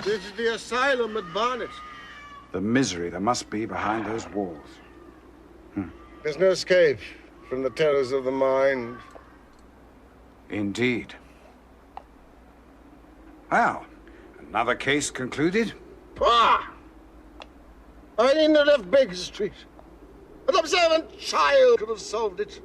This is the asylum at Barnet. The misery there must be behind those walls. There's no escape from the terrors of the mind. Indeed. Well, another case concluded? Pah! I needn't have left Baker Street. An observant child could have solved it.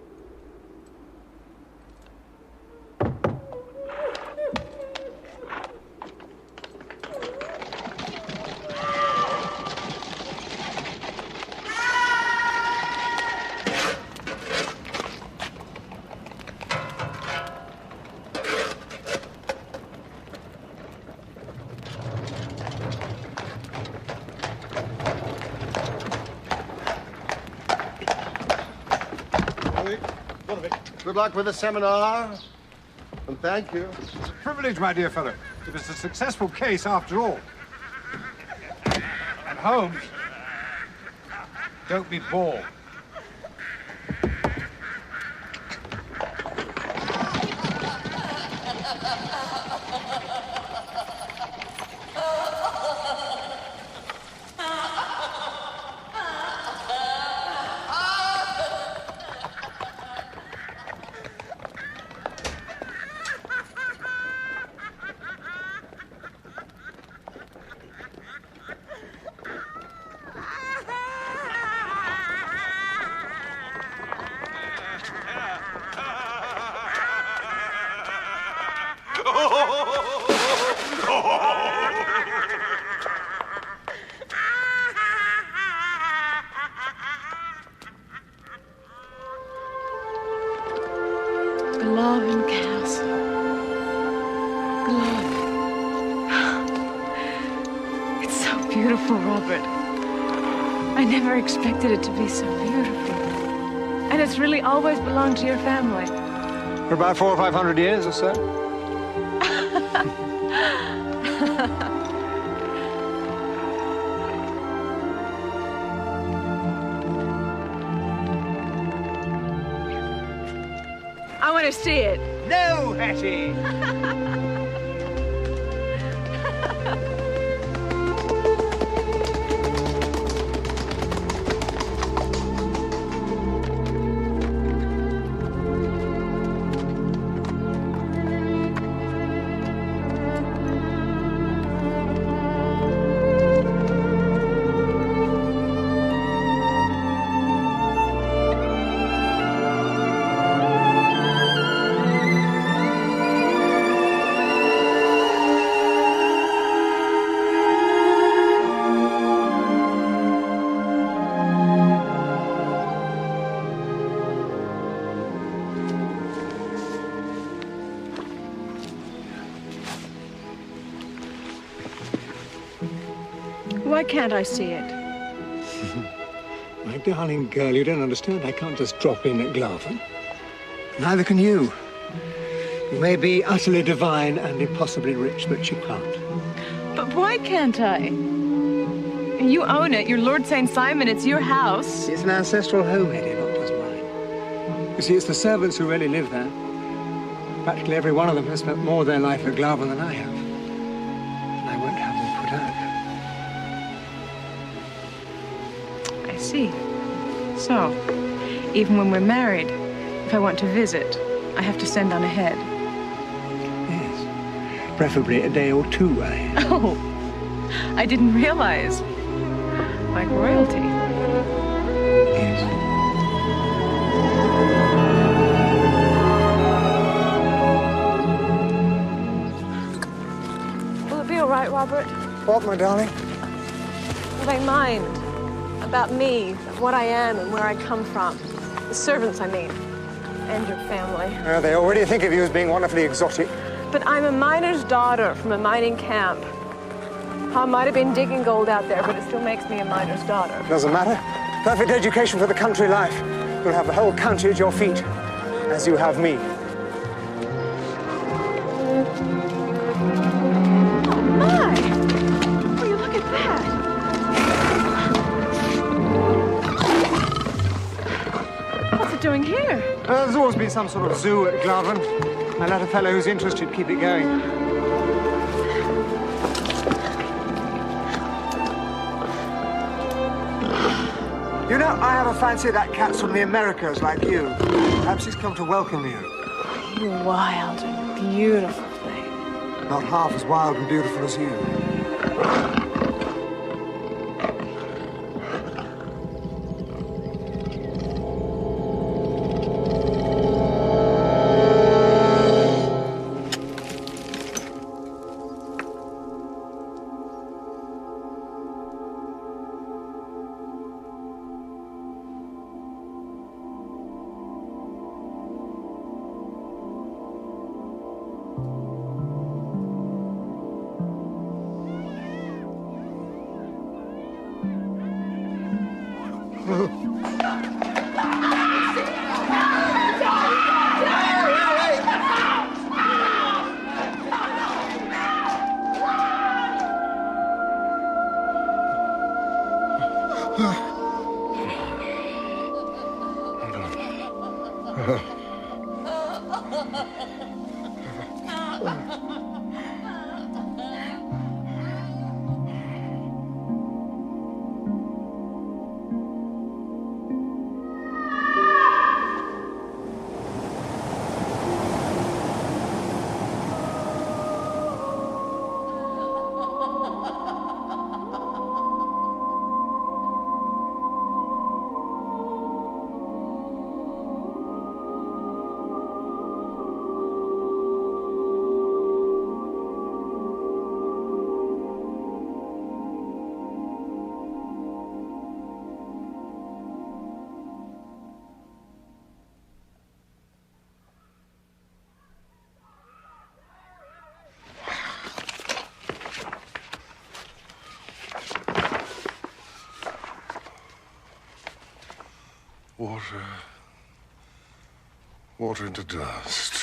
Good luck with the seminar, and thank you. It's a privilege, my dear fellow. It was a successful case after all. And Holmes, don't be bored. Glovin Castle. Glovin. It's so beautiful, Robert. I never expected it to be so beautiful. And it's really always belonged to your family. For about 400 or 500 years or so. I want to see it. No, Hattie! Why can't I see it? My darling girl, you don't understand. I can't just drop in at Glavin. Neither can you. You may be utterly divine and impossibly rich, but you can't. But why can't I? You own it. You're Lord St. Simon. It's your house. It's an ancestral home, Eddie, not just mine. You see, it's the servants who really live there. Practically every one of them has spent more of their life at Glavin than I have. And I won't have them put out. I see. So, even when we're married, if I want to visit, I have to send on ahead. Yes. Preferably a day or two ahead. Oh, I didn't realize. Like royalty. Yes. Will it be all right, Robert? What, my darling? Will they mind about me, what I am and where I come from? The servants, I mean, and your family. They already think of you as being wonderfully exotic. But I'm a miner's daughter from a mining camp. I might have been digging gold out there, but it still makes me a miner's daughter. Doesn't matter. Perfect education for the country life. You'll have the whole county at your feet, as you have me. Oh, my! Will you look at that? What's it doing here? There's always been some sort of zoo at Glavin. I let a fellow who's interested keep it going. You know, I have a fancy that cat's from the Americas, like you. Perhaps he's come to welcome you. You wild and beautiful thing. Not half as wild and beautiful as you. Water into dust.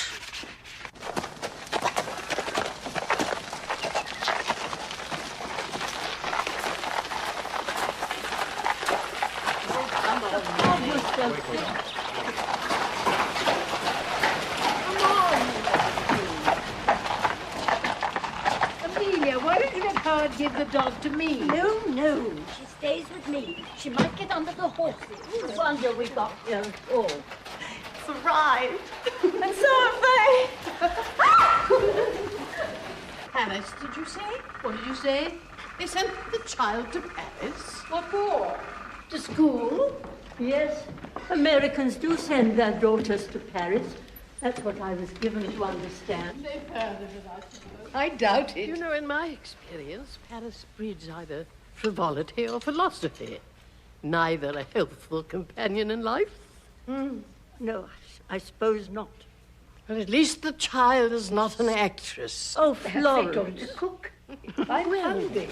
Amelia, why don't you let Howard give the dog to me? No, no. She stays with me. She might get under the horses. No wonder we got here at all. It's a ride. And so have they. Paris, did you say? What did you say? They sent the child to Paris? What for? To school? Yes, Americans do send their daughters to Paris. That's what I was given to understand. They've heard of it, I suppose. I doubt it. You know, in my experience, Paris breeds either frivolity or philosophy. Neither a healthful companion in life. No, I suppose not. Well, at least the child is not an actress. Oh, Florence. Cook. I'm hungry.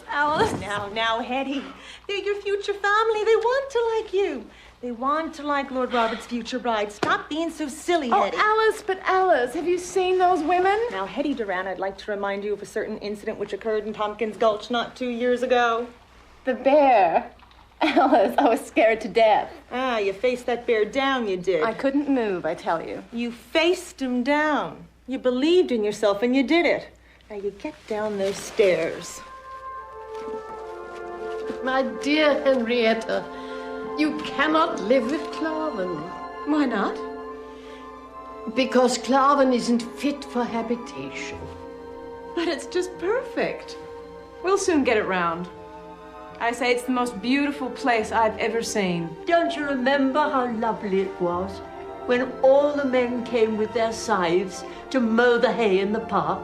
Alice. Now, Hetty. They're your future family. They want to like you. They want to like Lord Robert's future bride. Stop being so silly, Hetty. Alice, have you seen those women? Now, Hetty Duran, I'd like to remind you of a certain incident which occurred in Tompkins Gulch not 2 years ago. The bear Alice, I was scared to death. Ah, you faced that bear down, you did. I couldn't move, I tell you. You faced him down. You believed in yourself and you did it. Now you get down those stairs. My dear Henrietta, you cannot live with Claven. Why not? Because Claven isn't fit for habitation. But it's just perfect. We'll soon get it round. I say it's the most beautiful place I've ever seen. Don't you remember how lovely it was when all the men came with their scythes to mow the hay in the park?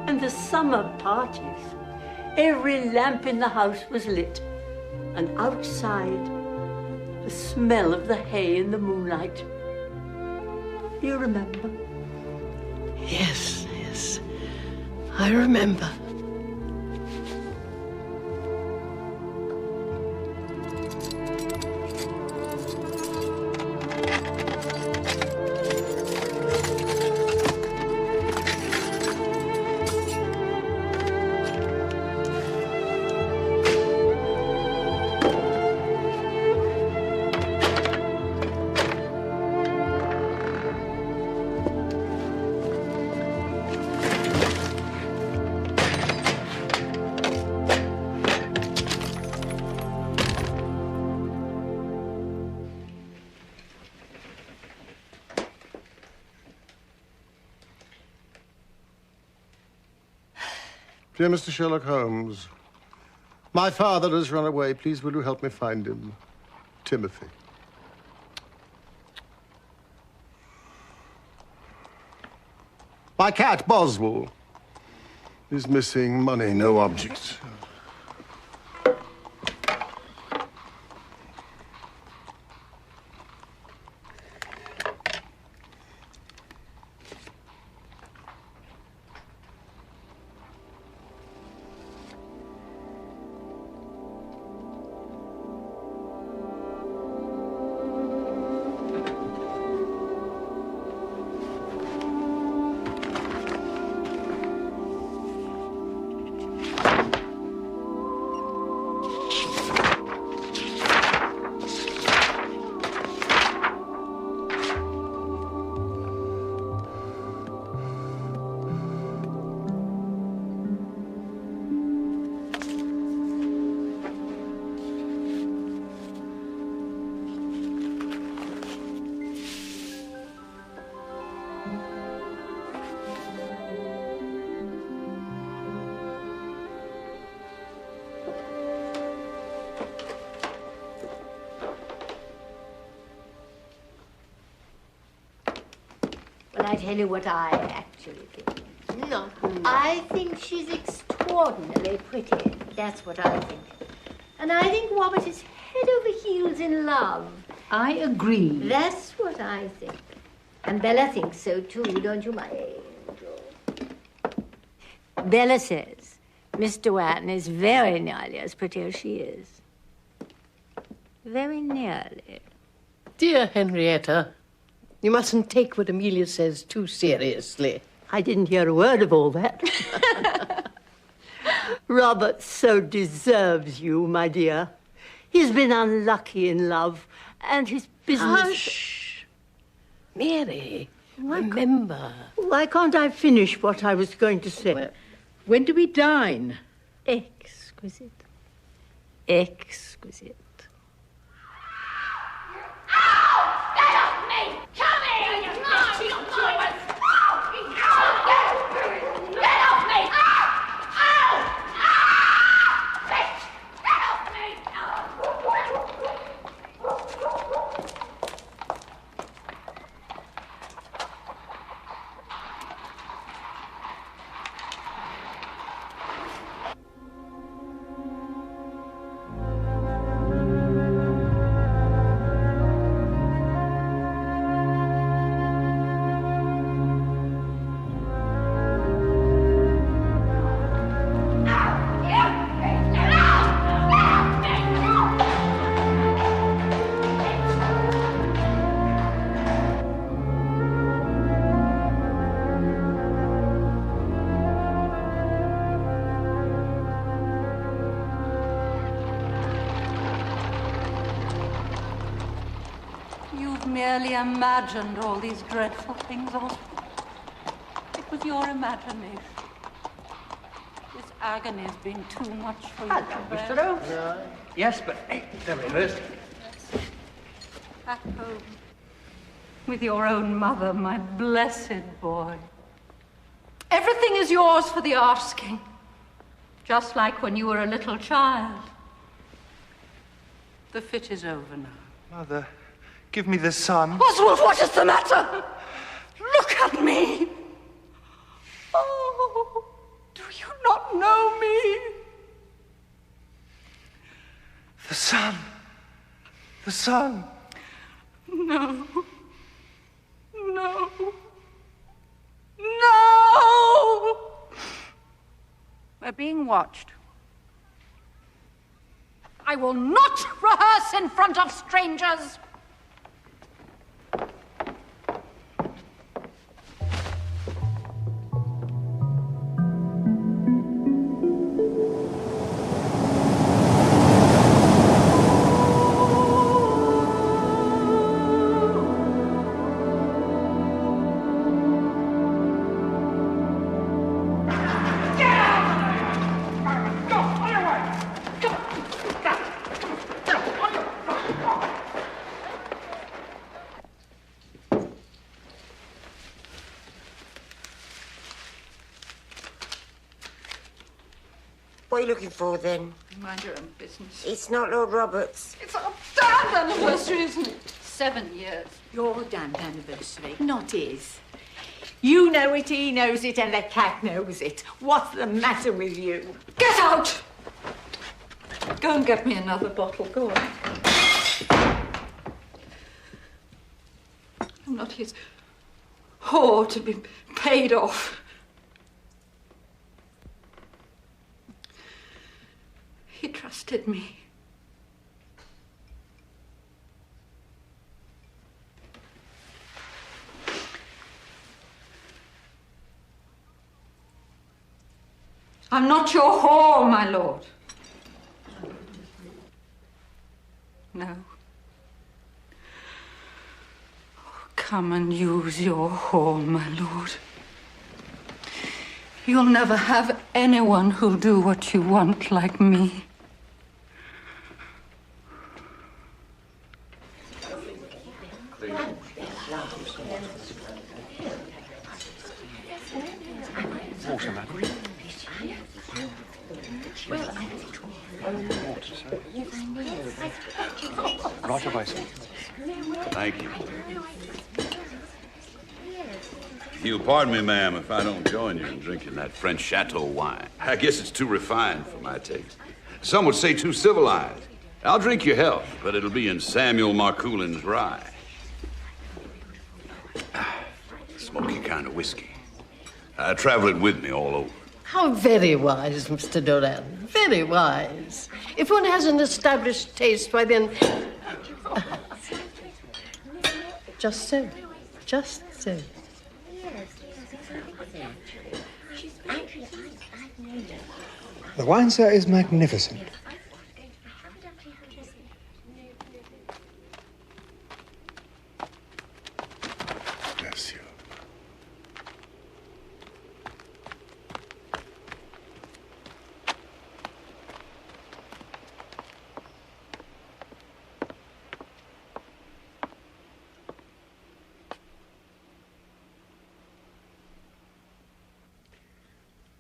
And the summer parties. Every lamp in the house was lit. And outside, the smell of the hay in the moonlight. Do you remember? Yes, yes. I remember. Dear Mr. Sherlock Holmes, my father has run away. Please, will you help me find him? Timothy. My cat, Boswell, is missing. Money, no object. Well, I tell you what I actually think. No. I think she's extraordinarily pretty. That's what I think. And I think Robert is head over heels in love. I agree. That's what I think. And Bella thinks so too, don't you, my angel? Bella says Miss Dewan is very nearly as pretty as she is. Very nearly. Dear Henrietta, you mustn't take what Amelia says too seriously. I didn't hear a word of all that. Robert so deserves you, my dear. He's been unlucky in love, and his business... Hush! Mary, remember. Why can't I finish what I was going to say? Well, when do we dine? Exquisite. Exquisite. You've merely imagined all these dreadful things, Oswald. It was your imagination. This agony has been too much for you to bear. Mr. Holmes? Yes, but tell me first. At home, with your own mother, my blessed boy. Everything is yours for the asking, just like when you were a little child. The fit is over now. Mother, give me the sun. Oswald, what is the matter? Look at me. Oh, do you not know me? The sun. The sun. No. No. No! We're being watched. I will not rehearse in front of strangers. What are you looking for, then? Mind your own business. It's not Lord Roberts. It's our damned anniversary, isn't it? 7 years. Your damned anniversary, not his. You know it, he knows it, and the cat knows it. What's the matter with you? Get out! Go and get me another bottle. Go on. I'm not his whore to be paid off. He trusted me. I'm not your whore, my lord. No. Oh, come and use your whore, my lord. You'll never have anyone who'll do what you want like me. Water, madam. Right away, sir. Thank you. You'll pardon me, ma'am, if I don't join you in drinking that French chateau wine. I guess it's too refined for my taste. Some would say too civilized. I'll drink your health, but it'll be in Samuel Marcoulin's rye. Smoky kind of whiskey. I travel it with me all over. How very wise, Mr. Doran. Very wise. If one has an established taste, why then... Just so. Just so. The wine, sir, is magnificent. Bless you.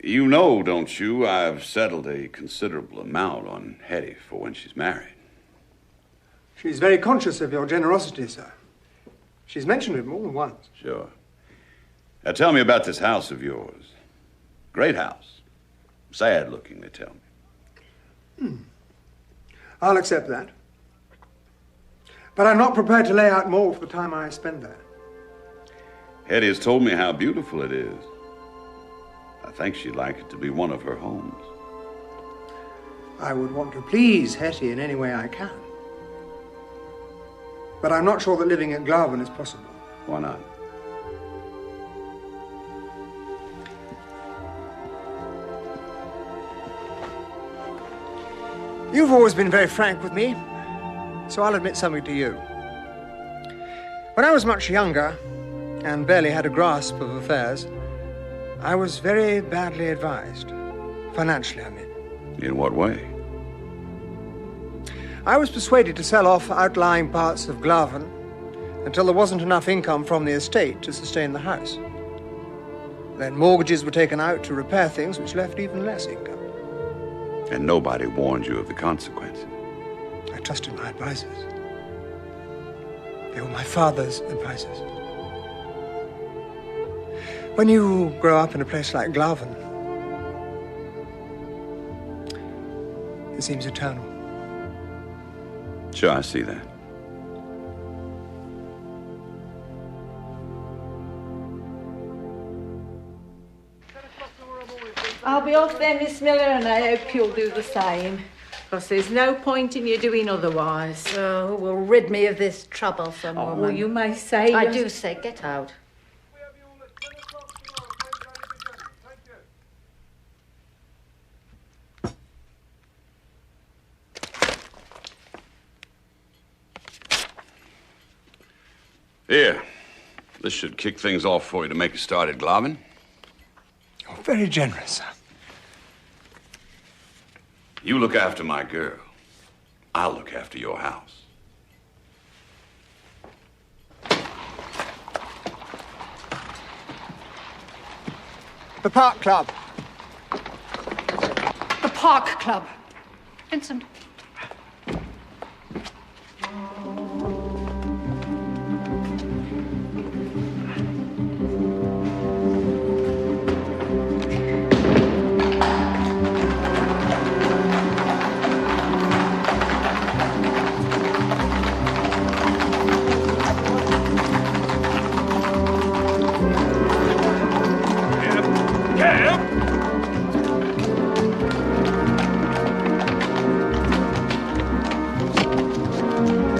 You know, don't you, I've settled a considerable amount on Hetty for when she's married. She's very conscious of your generosity, sir. She's mentioned it more than once. Sure. Now tell me about this house of yours. Great house. Sad looking, they tell me. I'll accept that. But I'm not prepared to lay out more for the time I spend there. Hetty has told me how beautiful it is. I think she'd like it to be one of her homes. I would want to please Hetty in any way I can. But I'm not sure that living at Glarven is possible. Why not? You've always been very frank with me, so I'll admit something to you. When I was much younger and barely had a grasp of affairs, I was very badly advised. Financially, I mean. In what way? I was persuaded to sell off outlying parts of Glaven until there wasn't enough income from the estate to sustain the house. Then mortgages were taken out to repair things which left even less income. And nobody warned you of the consequences. I trusted my advisors. They were my father's advisors. When you grow up in a place like Glaven, it seems eternal. Sure, I see that. I'll be off then, Miss Miller, and I hope you'll do the same. Because there's no point in you doing otherwise. Oh, who will rid me of this troublesome woman? Well, you may say... I do say, get out. Here. This should kick things off for you to make a start at Glaven. You're very generous, sir. You look after my girl. I'll look after your house. The Park Club. The Park Club. Vincent.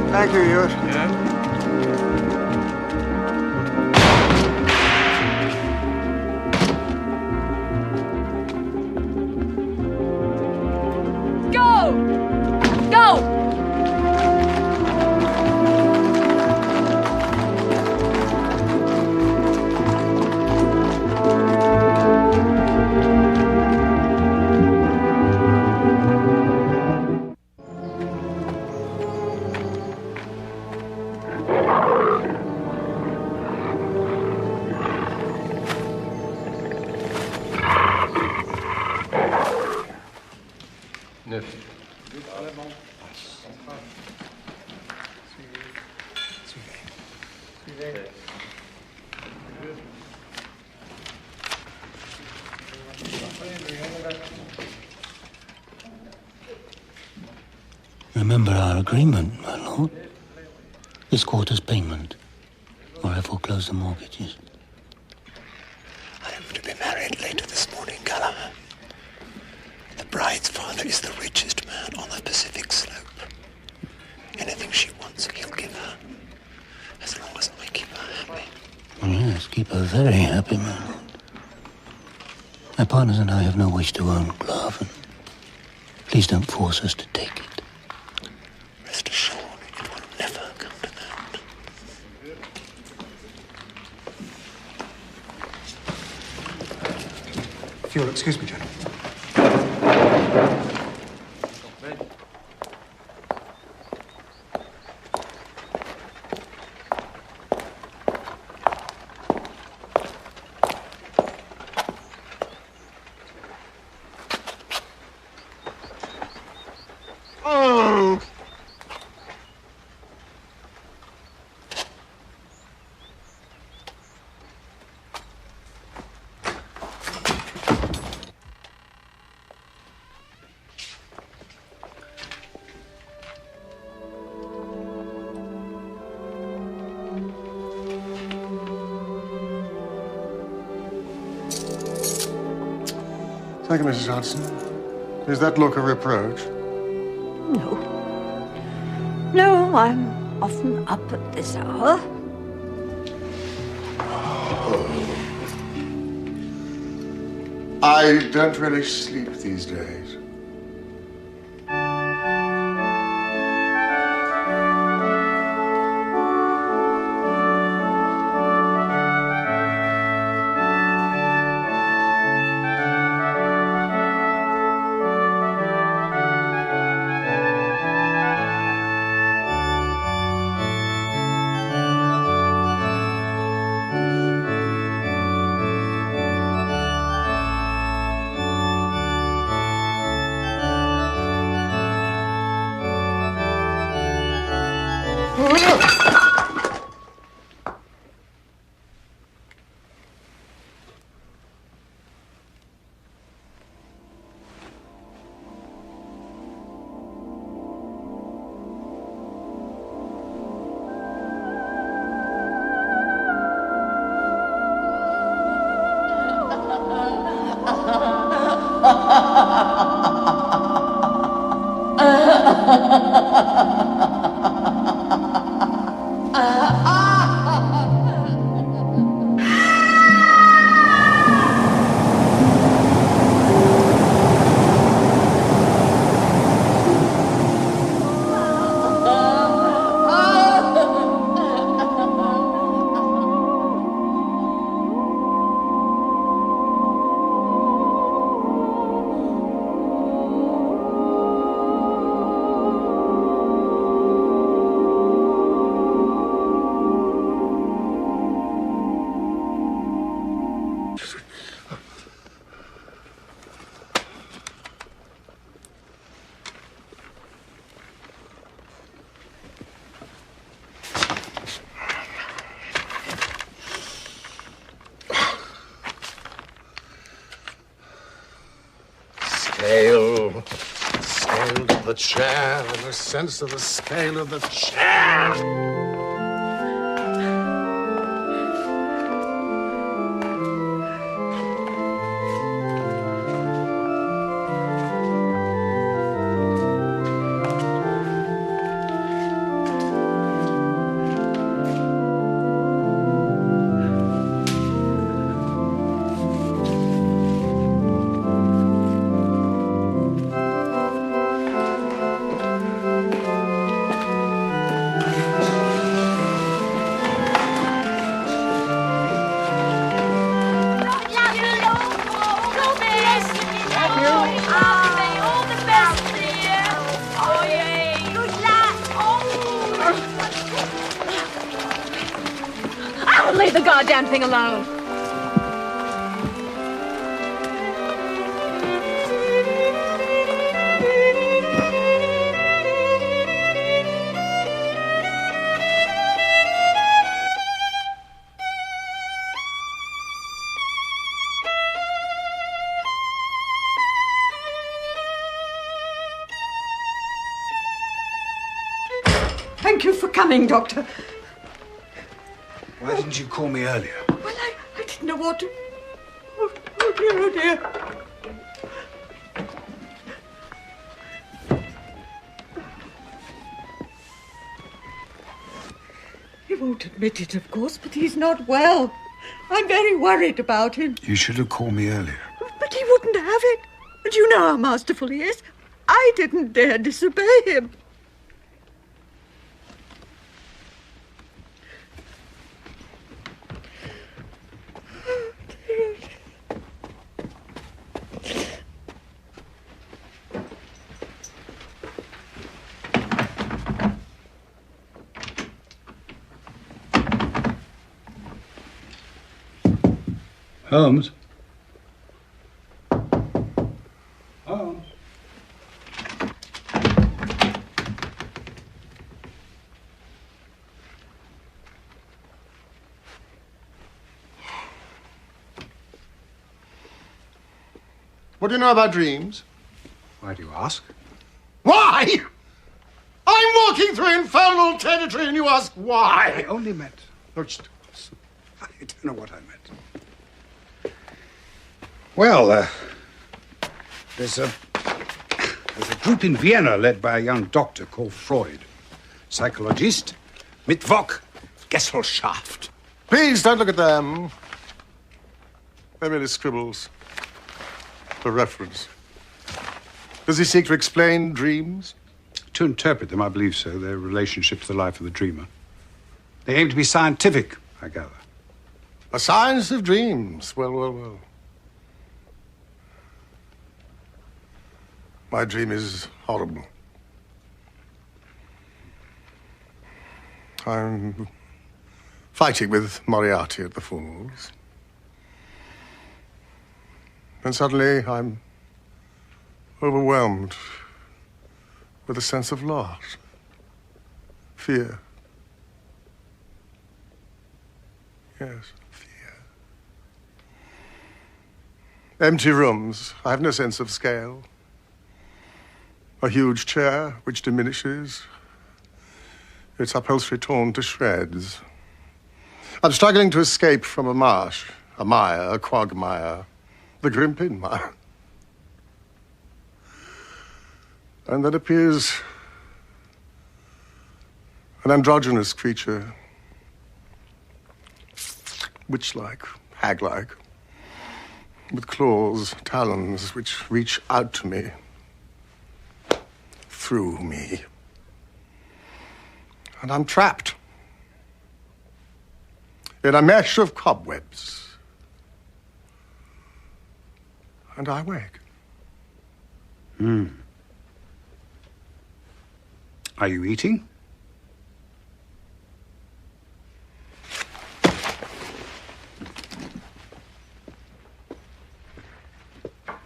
Thank you, Ewart. Go! Go! Remember our agreement, my lord. This quarter's payment, or I foreclose the mortgages. I am to be married later this morning, Gallagher. The bride's father is the richest man on the Pacific slope. Anything she wants, he'll give her, as long as I keep her happy. Yes, keep her very happy, my lord. My partners and I have no wish to own Glaven. Please don't force us to take it. Rest assured, it will never come to that. If you'll excuse me, gentlemen. Oh! Thank you, Mrs. Hudson. Is that look a reproach? No. No, I'm often up at this hour. I don't really sleep these days. Scale. Scale of the chair, the sense of the scale of the chair. Leave the goddamn thing alone. Thank you for coming, Doctor. Why didn't you call me earlier? Well, I didn't know what to... Oh, dear, oh, dear. He won't admit it, of course, but he's not well. I'm very worried about him. You should have called me earlier. But he wouldn't have it. And you know how masterful he is. I didn't dare disobey him. Holmes? Holmes? What do you know about dreams? Why do you ask? Why? I'm walking through infernal territory and you ask why? I only meant... No, I don't know what I meant. Well, there's a group in Vienna led by a young doctor called Freud. Psychologist, Mittwoch, Gesellschaft. Please don't look at them. They're merely scribbles. For reference. Does he seek to explain dreams? To interpret them, I believe so. Their relationship to the life of the dreamer. They aim to be scientific, I gather. A science of dreams. Well, well, well. My dream is horrible. I'm fighting with Moriarty at the Falls. And suddenly I'm overwhelmed with a sense of loss, fear. Yes, fear. Empty rooms. I have no sense of scale. A huge chair which diminishes, its upholstery torn to shreds. I'm struggling to escape from a marsh, a mire, a quagmire, the Grimpen mire. And then appears an androgynous creature, witch-like, hag-like, with claws, talons, which reach out to me, through me. And I'm trapped in a mesh of cobwebs. And I wake. Are you eating?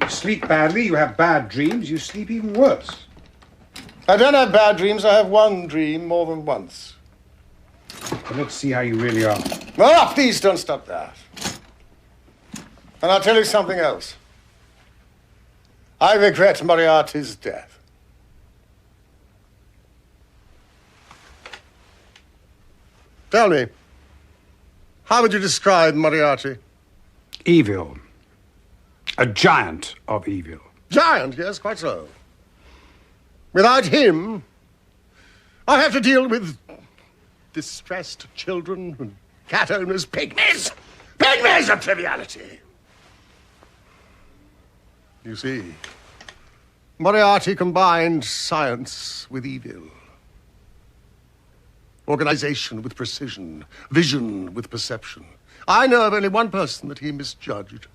You sleep badly, you have bad dreams, you sleep even worse. I don't have bad dreams. I have one dream more than once. Well, let's see how you really are. Oh, please don't stop that. And I'll tell you something else. I regret Moriarty's death. Tell me, how would you describe Moriarty? Evil. A giant of evil. Giant, yes, quite so. Without him, I have to deal with distressed children and cat owners, pygmies. Pygmies of triviality. You see, Moriarty combined science with evil. Organization with precision. Vision with perception. I know of only one person that he misjudged.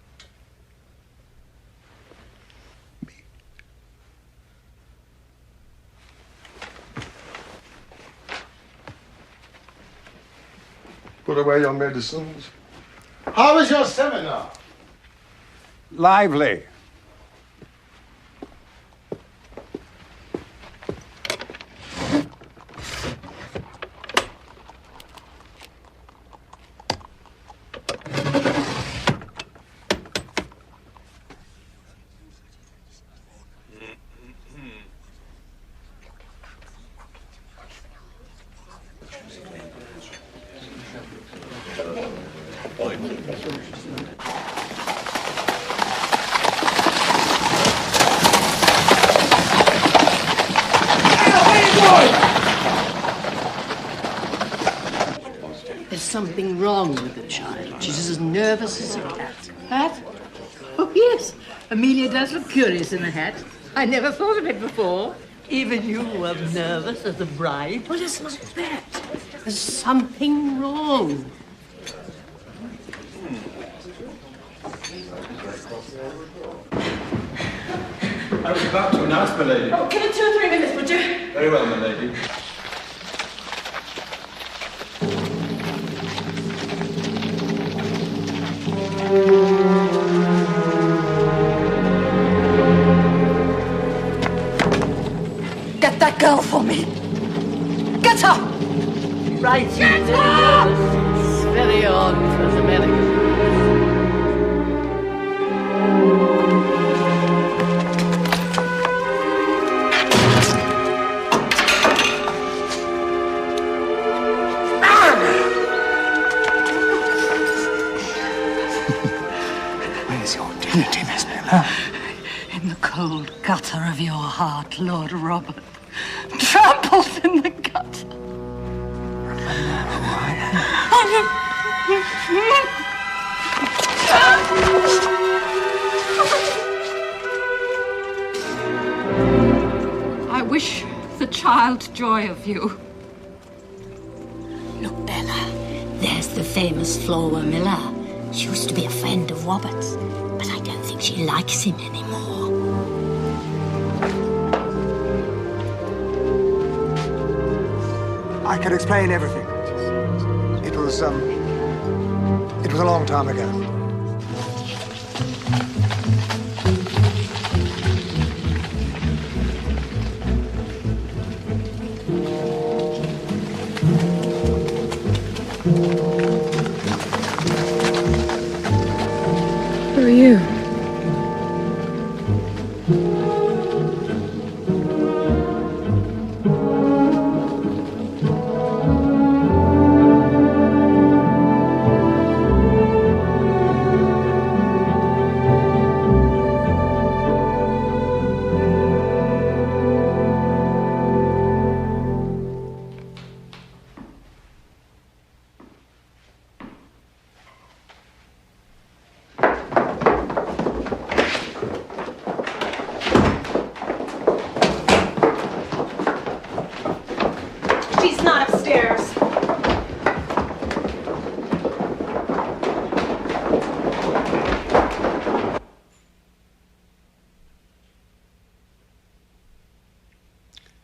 Put away your medicines. How was your seminar? Lively. There's something wrong with the child. She's as nervous as a cat. Hat? Oh, yes. Amelia does look curious in a hat. I never thought of it before. Even you were nervous as a bride. Well, it's not that. There's something wrong. I was about to announce, my lady. Oh, give it 2 or 3 minutes, would you? Very well, my lady. Get that girl for me. Get her! Right. Get her! It's very odd for the Americans. Where's your dignity, Miss Miller? In the cold gutter of your heart, Lord Robert. Trampled in the gutter. I wish the child joy of you. Look, Bella, there's the famous Flora Miller. She used to be a friend of Robert's, but I don't think she likes him anymore. I can explain everything. It was a long time ago. Who are you?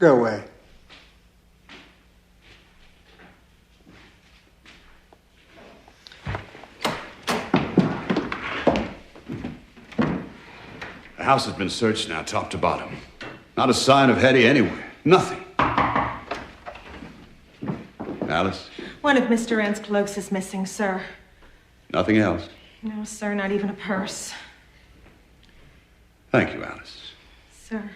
Go away. The house has been searched now, top to bottom. Not a sign of Hetty anywhere. Nothing. Alice? One of Mr. Ann's cloaks is missing, sir. Nothing else? No, sir, not even a purse. Thank you, Alice. Sir.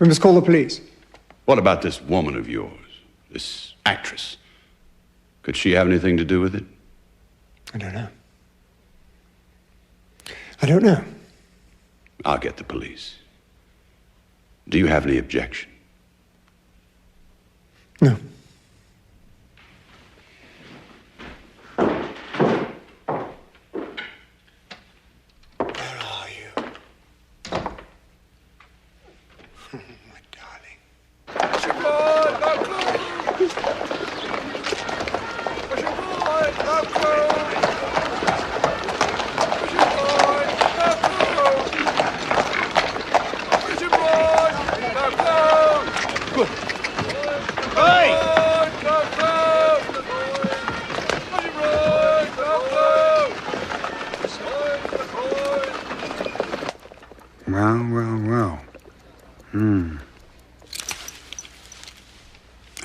We must call the police. What about this woman of yours? This actress? Could she have anything to do with it? I don't know. I don't know. I'll get the police. Do you have any objection? No. Where are you? My darling. Well.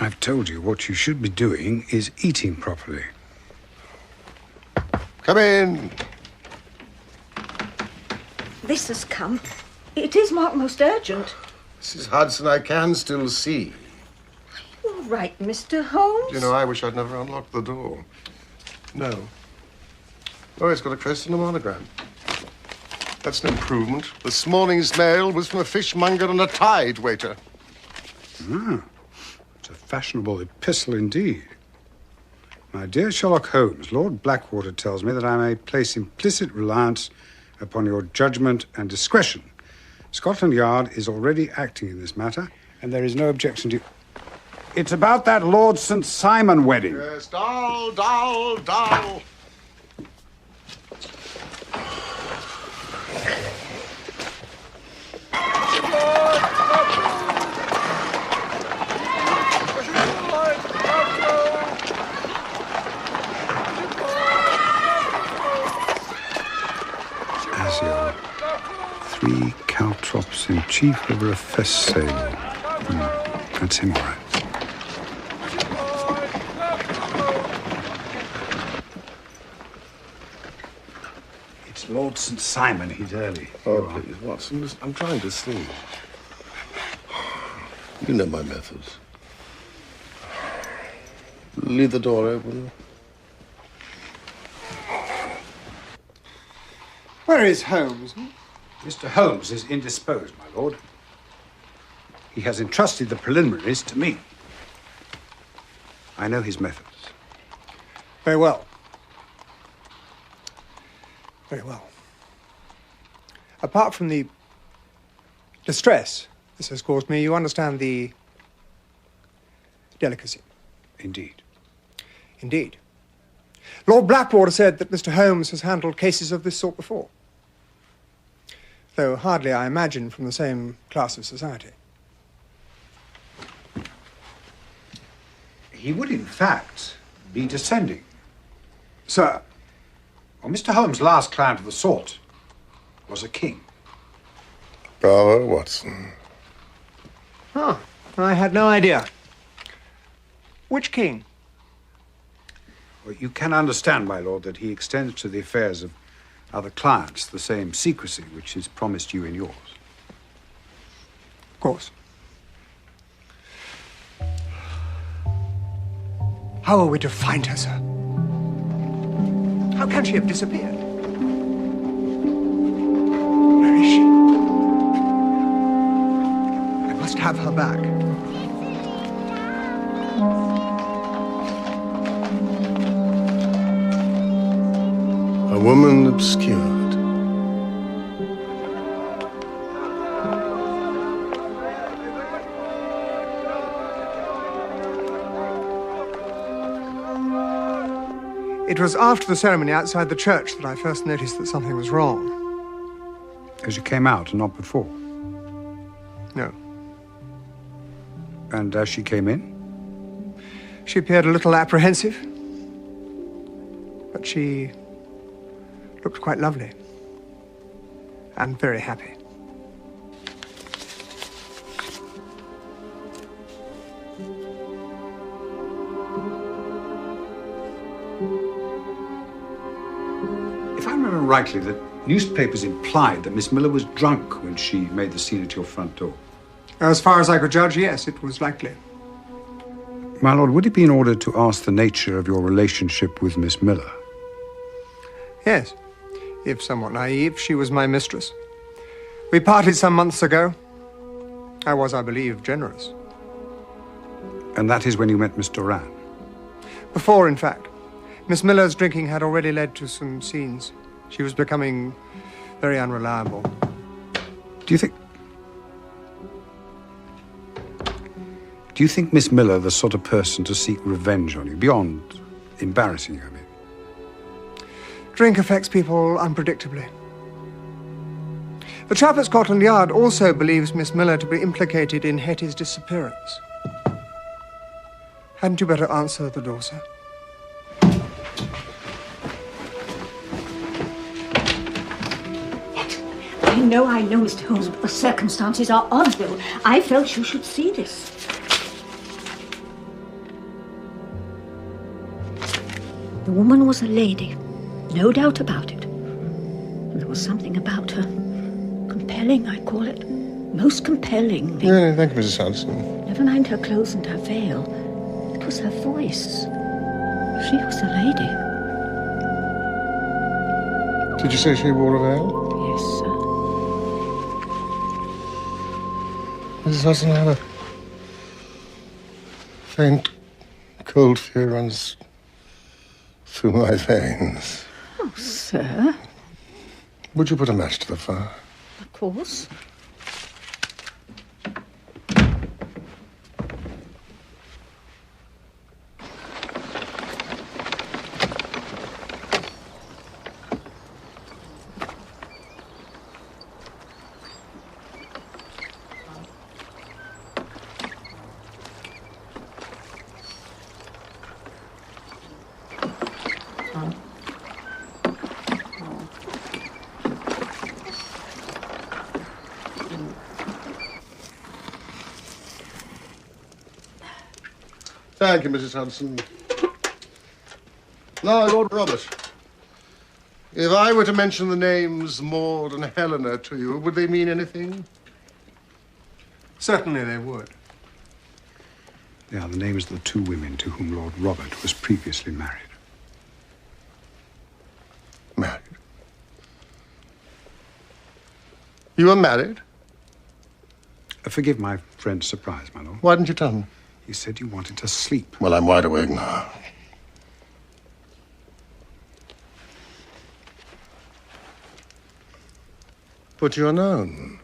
I've told you what you should be doing is eating properly. Come in. This has come. It is marked most urgent. Mrs. Hudson, I can still see. All right, Mr. Holmes. You know, I wish I'd never unlocked the door. No. Oh, it's got a crest and a monogram. That's an improvement. This morning's mail was from a fishmonger and a tide waiter. Ah, it's a fashionable epistle indeed. My dear Sherlock Holmes, Lord Blackwater tells me that I may place implicit reliance upon your judgment and discretion. Scotland Yard is already acting in this matter, and there is no objection to... It's about that Lord St. Simon wedding. Yes, doll. As your 3 caltrops in chief over a fess sale. That's him, all right. It's Lord St. Simon. He's early. Oh, please, Watson, I'm trying to sleep. You know my methods. Leave the door open. Where is Holmes? Mr. Holmes is indisposed, my lord. He has entrusted the preliminaries to me. I know his methods. Very well. Very well. Apart from the distress this has caused me, you understand the delicacy. Indeed. Indeed. Lord Blackwater said that Mr. Holmes has handled cases of this sort before. Though hardly, I imagine, from the same class of society. He would, in fact, be descending. Sir, well, Mr. Holmes' last client of the sort was a king. Bravo, Watson. Ah, I had no idea. Which king? Well, you can understand, my lord, that he extends to the affairs of other clients the same secrecy which is promised you in yours. Of course. How are we to find her, sir? How can she have disappeared? Where is she? I must have her back. A woman obscured. It was after the ceremony outside the church that I first noticed that something was wrong. As you came out and not before? No. And as she came in? She appeared a little apprehensive, but she looked quite lovely and very happy. If I remember rightly, the newspapers implied that Miss Miller was drunk when she made the scene at your front door. As far as I could judge, yes, it was likely. My lord, would it be in order to ask the nature of your relationship with Miss Miller? Yes. If somewhat naive, she was my mistress. We parted some months ago. I was, I believe, generous. And that is when you met Miss Doran? Before, in fact. Miss Miller's drinking had already led to some scenes. She was becoming very unreliable. Do you think Miss Miller the sort of person to seek revenge on you, beyond embarrassing you, I mean? Drink affects people unpredictably. The chap at Scotland Yard also believes Miss Miller to be implicated in Hetty's disappearance. Hadn't you better answer the door, sir? I know, Mr. Holmes, but the circumstances are odd, though. I felt you should see this. The woman was a lady, no doubt about it. And there was something about her. Compelling, I call it. Most compelling. Yeah, thank you, Mrs. Sanderson. Never mind her clothes and her veil. It was her voice. She was a lady. Did you say she wore a veil? Yes, sir. Mrs. Hudson, I have a faint, cold fear runs through my veins. Oh, sir. Would you put a match to the fire? Of course. Thank you, Mrs. Hudson. Now, Lord Robert, if I were to mention the names Maud and Helena to you, would they mean anything? Certainly they would. They are the names of the two women to whom Lord Robert was previously married. Married? You were married? Forgive my friend's surprise, my lord. Why didn't you tell me? You said you wanted to sleep. Well, I'm wide awake now. But you're known.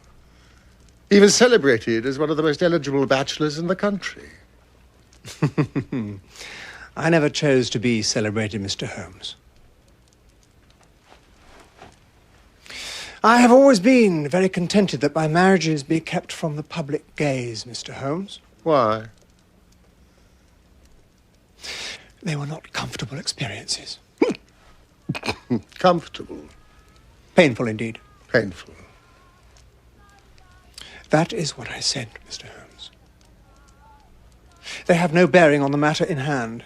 Even celebrated as one of the most eligible bachelors in the country. I never chose to be celebrated, Mr. Holmes. I have always been very contented that my marriages be kept from the public gaze, Mr. Holmes. Why? They were not comfortable experiences. Comfortable? Painful indeed. Painful. That is what I said, Mr. Holmes. They have no bearing on the matter in hand.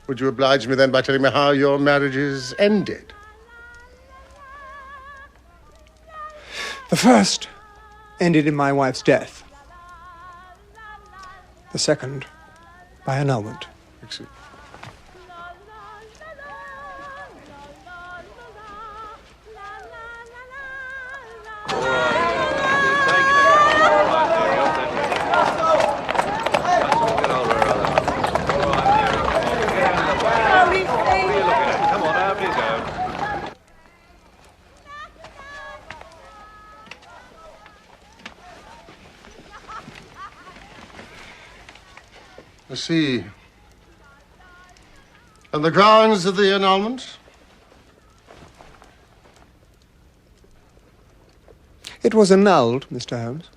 Would you oblige me then by telling me how your marriages ended? The first ended in my wife's death. The second by annulment. Excuse. I see. A And the grounds of the annulment? It was annulled, Mr. Holmes.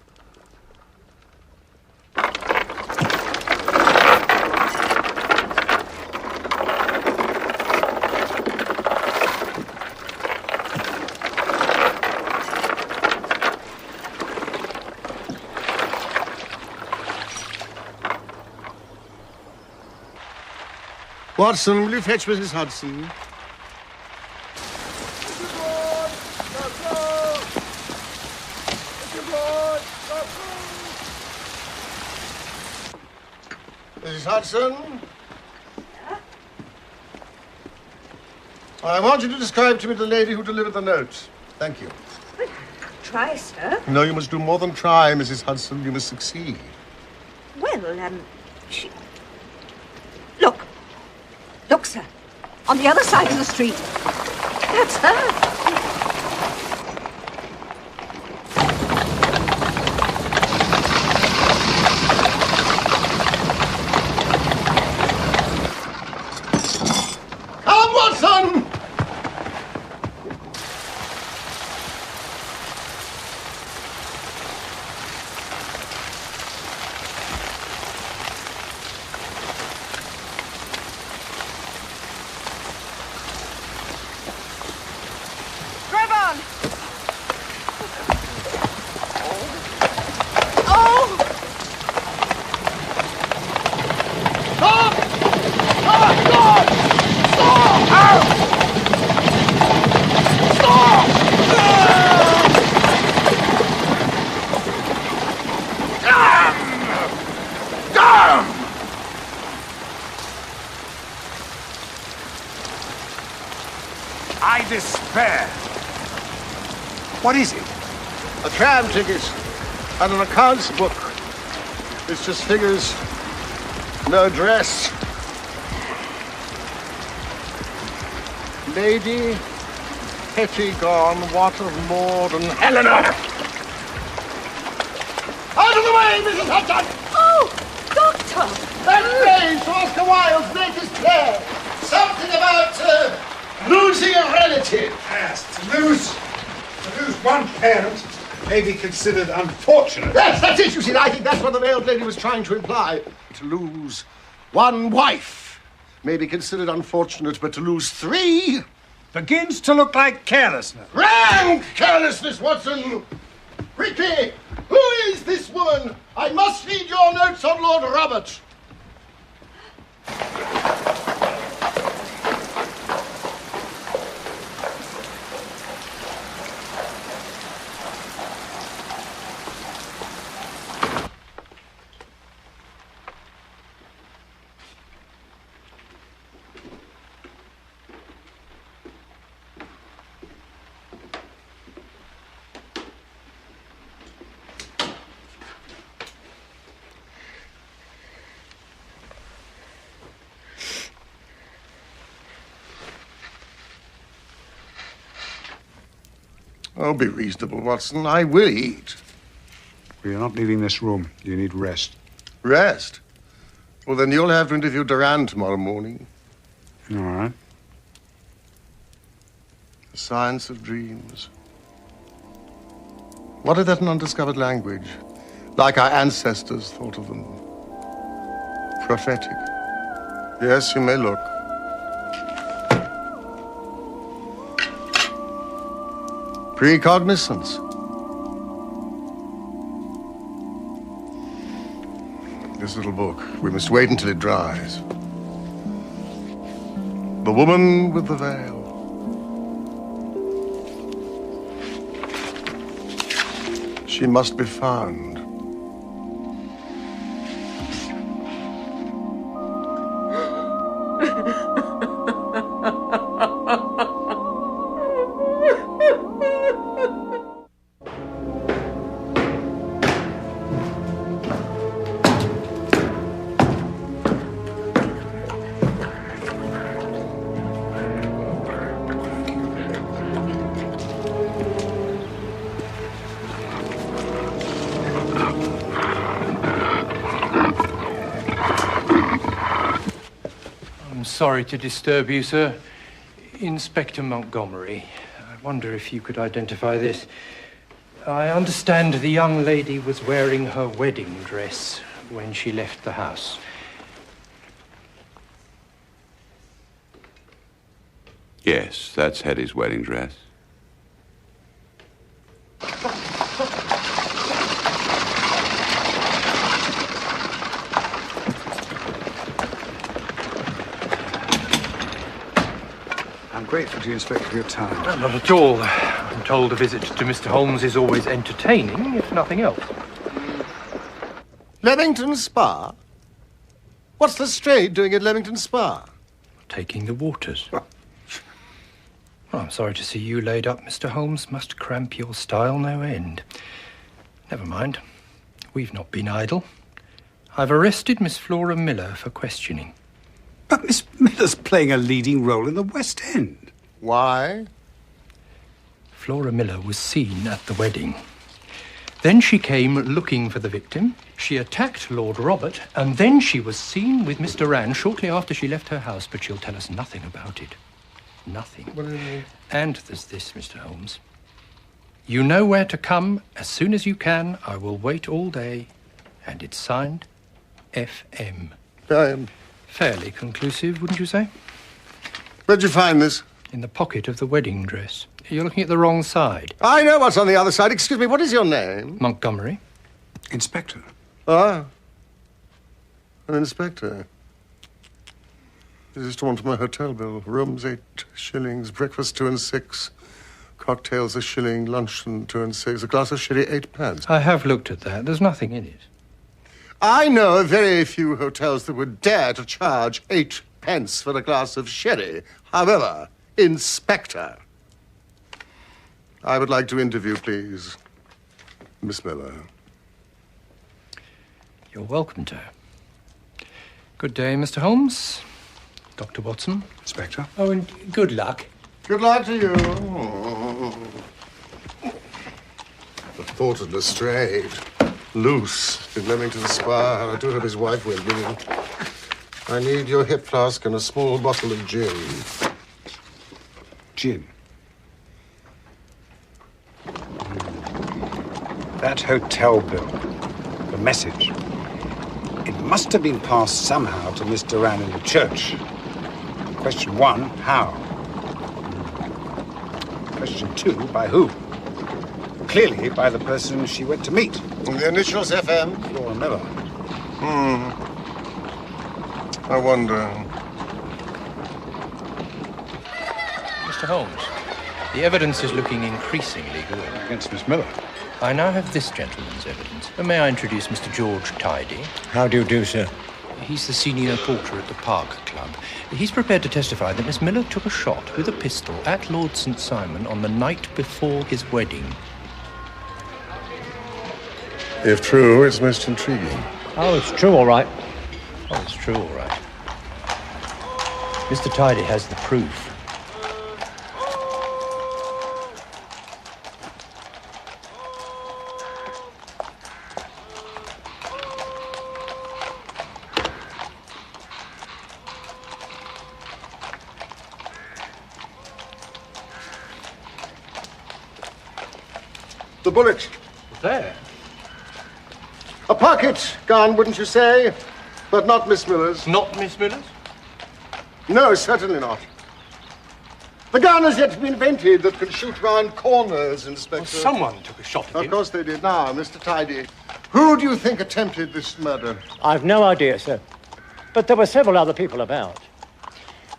Watson, will you fetch Mrs. Hudson? Mrs. Hudson? Yeah? I want you to describe to me the lady who delivered the note. Thank you. Well, try, sir. No, you must do more than try, Mrs. Hudson. You must succeed. Well, she... Look. Look, sir. On the other side of the street. That's her. Come, Watson! I despair. What is it? A tram ticket and an accounts book. It's just figures, no address. Lady Hetty gone, what of Maud and Helena? Out of the way, Mrs. Hudson! Oh, Doctor! That page to Oscar Wilde's latest play. Something about losing a relative. Yes, to lose one parent may be considered unfortunate. Yes, that's it, you see. I think that's what the veiled lady was trying to imply. To lose one wife may be considered unfortunate, but to lose three... begins to look like carelessness. Rank carelessness, Watson! Quickly! Who is this woman? I must read your notes on Lord Robert. Oh, be reasonable, Watson. I will eat. You're not leaving this room. You need rest. Rest? Well, then you'll have to interview Duran tomorrow morning. All right. The science of dreams. What is that in undiscovered language? Like our ancestors thought of them. Prophetic. Yes, you may look. Precognizance. This little book. We must wait until it dries. The woman with the veil. She must be found. I'm sorry to disturb you, sir. Inspector Montgomery. I wonder if you could identify this. I understand the young lady was wearing her wedding dress when she left the house. Yes, that's Hetty's wedding dress. I'm grateful to you, Inspector, for your time. Not at all. I'm told a visit to Mr. Holmes is always entertaining, if nothing else. Leamington Spa? What's Lestrade doing at Leamington Spa? Taking the waters. Well, I'm sorry to see you laid up, Mr. Holmes. Must cramp your style no end. Never mind. We've not been idle. I've arrested Miss Flora Miller for questioning. But Miss Miller's playing a leading role in the West End. Why? Flora Miller was seen at the wedding. Then she came looking for the victim. She attacked Lord Robert, and then she was seen with Mr. Rand shortly after she left her house, but she'll tell us nothing about it. Nothing. What do you mean? And there's this, Mr. Holmes. You know where to come as soon as you can. I will wait all day. And it's signed FM. Fairly conclusive, wouldn't you say? Where'd you find this? In the pocket of the wedding dress. You're looking at the wrong side. I know what's on the other side. Excuse me, what is your name? Montgomery. Inspector. Ah. An inspector. This is drawn to my hotel bill. Rooms 8 shillings, breakfast 2 and 6, cocktails a shilling, luncheon 2 and 6, a glass of sherry 8 pence. I have looked at that. There's nothing in it. I know of very few hotels that would dare to charge 8 pence for a glass of sherry. However, Inspector, I would like to interview, please, Miss Miller. You're welcome to. Good day, Mr. Holmes. Dr. Watson. Inspector. Oh, and good luck. Good luck to you. The thought of Lestrade. Loose in Leamington Spa. I do hope his wife went with him. I need your hip flask and a small bottle of gin. Gin. That hotel bill. The message. It must have been passed somehow to Miss Duran in the church. Question 1, how? Question 2, by who? Clearly by the person she went to meet. The initials FM? Flora Miller. I wonder. Mr. Holmes, the evidence is looking increasingly good. Against Miss Miller? I now have this gentleman's evidence. May I introduce Mr. George Tidy? How do you do, sir? He's the senior porter at the Park Club. He's prepared to testify that Miss Miller took a shot with a pistol at Lord St. Simon on the night before his wedding. If true, it's most intriguing. Oh, it's true, all right. Oh, it's true, all right. Mr. Tidy has the proof. The bullet. There. A pocket gun, wouldn't you say? But not Miss Miller's. Not Miss Miller's? No, certainly not. The gun has yet to be invented that can shoot round corners, Inspector. Well, someone took a shot at him. Of course they did. Now, Mr. Tidy, who do you think attempted this murder? I've no idea, sir. But there were several other people about.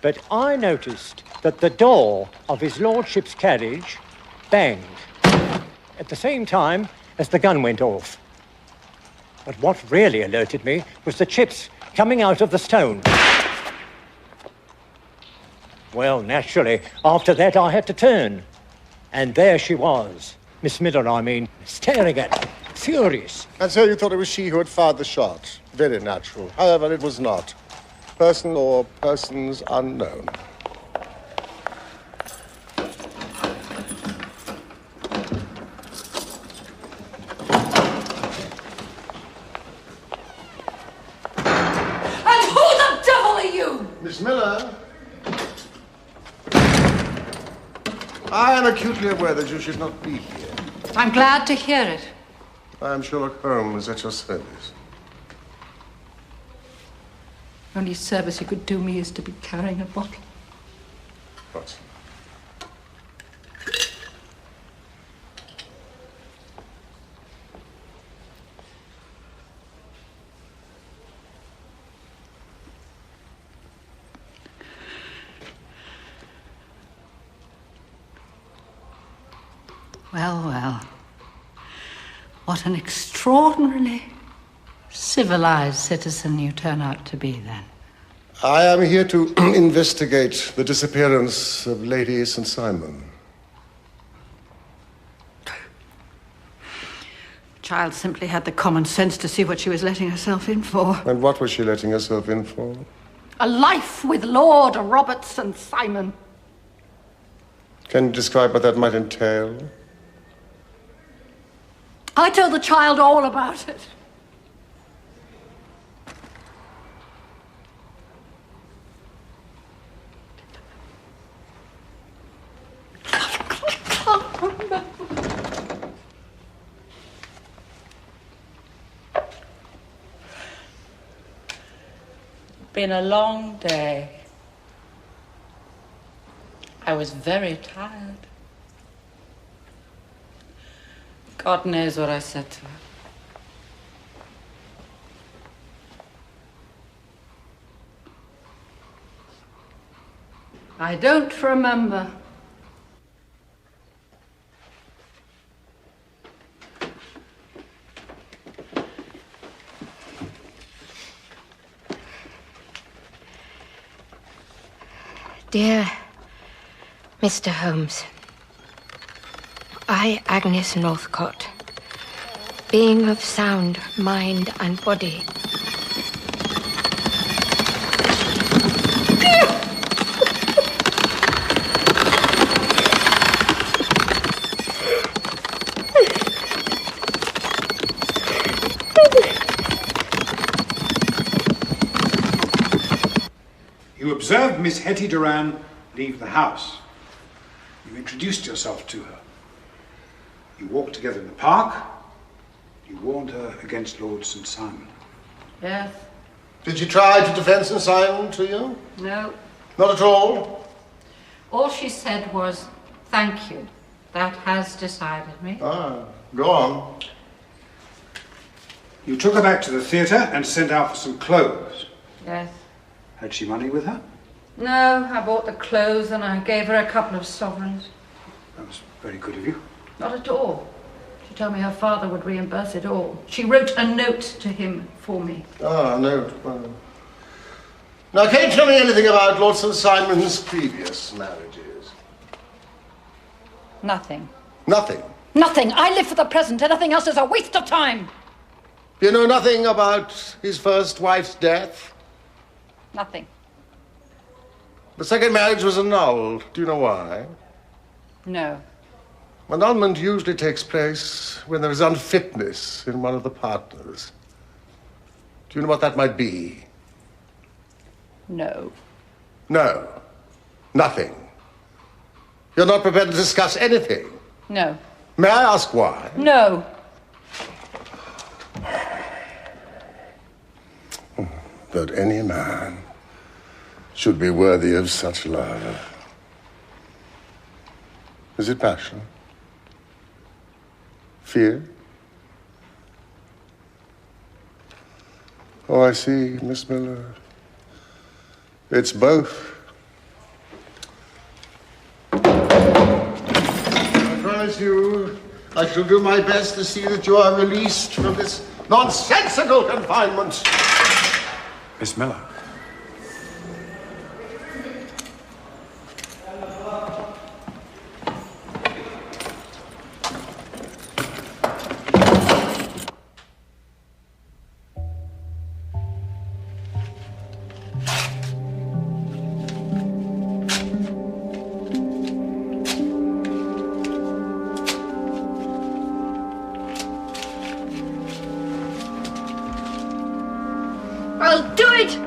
But I noticed that the door of his lordship's carriage banged at the same time as the gun went off. But what really alerted me was the chips coming out of the stone. Well, naturally, after that I had to turn. And there she was, Miss Miller, I mean, staring at me, furious. And so you thought it was she who had fired the shot? Very natural. However, it was not. Person or persons unknown. And who the devil are you? Miss Miller? I am acutely aware that you should not be here. I'm glad to hear it. I am Sherlock Holmes at your service. The only service you could do me is to be carrying a bottle. What? Well, well. What an extraordinarily civilized citizen you turn out to be, then. I am here to investigate the disappearance of Lady St. Simon. The child simply had the common sense to see what she was letting herself in for. And what was she letting herself in for? A life with Lord Robert St. Simon. Can you describe what that might entail? I told the child all about it. Been a long day. I was very tired. God knows what I said to her. I don't remember. Dear Mr. Holmes, I, Agnes Northcott, being of sound mind and body, You observed Miss Hetty Duran leave the house. You introduced yourself to her. You walked together in the park. You warned her against Lord St. Simon. Yes. Did she try to defend St. Simon to you? No. Not at all? All she said was, thank you. That has decided me. Ah, go on. You took her back to the theatre and sent out for some clothes. Yes. Had she money with her? No, I bought the clothes and I gave her a couple of sovereigns. That was very good of you. Not at all. She told me her father would reimburse it all. She wrote a note to him for me. Ah, a note. Well. Now, can you tell me anything about Lord St. Simon's previous marriages? Nothing. Nothing. Nothing. I live for the present. Anything else is a waste of time. You know nothing about his first wife's death? Nothing. The second marriage was annulled. Do you know why? No. Annulment usually takes place when there is unfitness in one of the partners. Do you know what that might be? No. No. Nothing. You're not prepared to discuss anything. No. May I ask why? No. That any man should be worthy of such love. Is it passion? Fear? Oh, I see, Miss Miller. It's both. I promise you, I shall do my best to see that you are released from this nonsensical confinement. Miss Miller. I'll do it!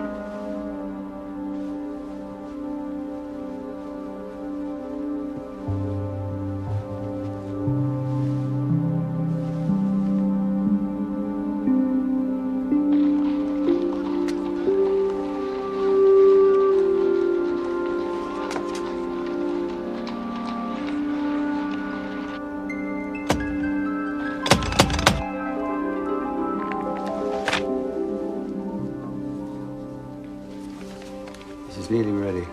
He's nearly ready.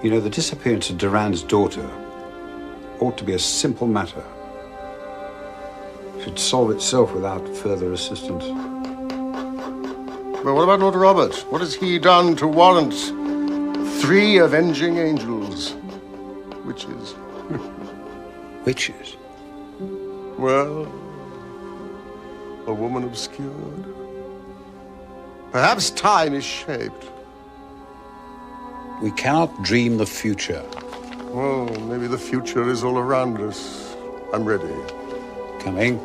You know, the disappearance of Duran's daughter ought to be a simple matter. It should solve itself without further assistance. Well, what about Lord Robert? What has he done to warrant 3 avenging angels? Witches. Witches? Well, a woman obscured. Perhaps time is shaped. We cannot dream the future. Well, maybe the future is all around us. I'm ready. Coming.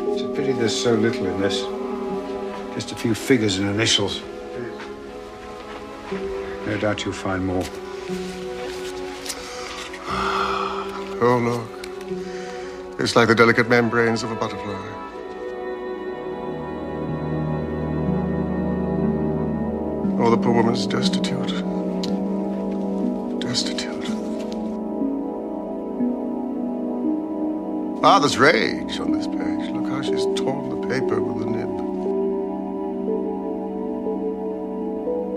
It's a pity there's so little in this. Just a few figures and initials. No doubt you'll find more. Oh, look. It's like the delicate membranes of a butterfly. Oh, the poor woman's destitute. Destitute. Ah, there's rage on this page. Look how she's torn the paper with a nib.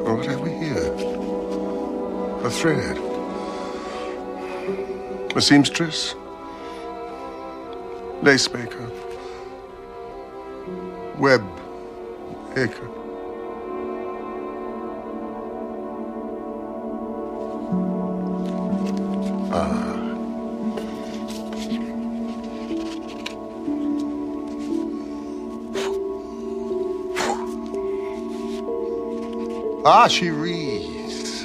Oh, what have we here? A thread. A seamstress. Lace maker. Web maker. She reads.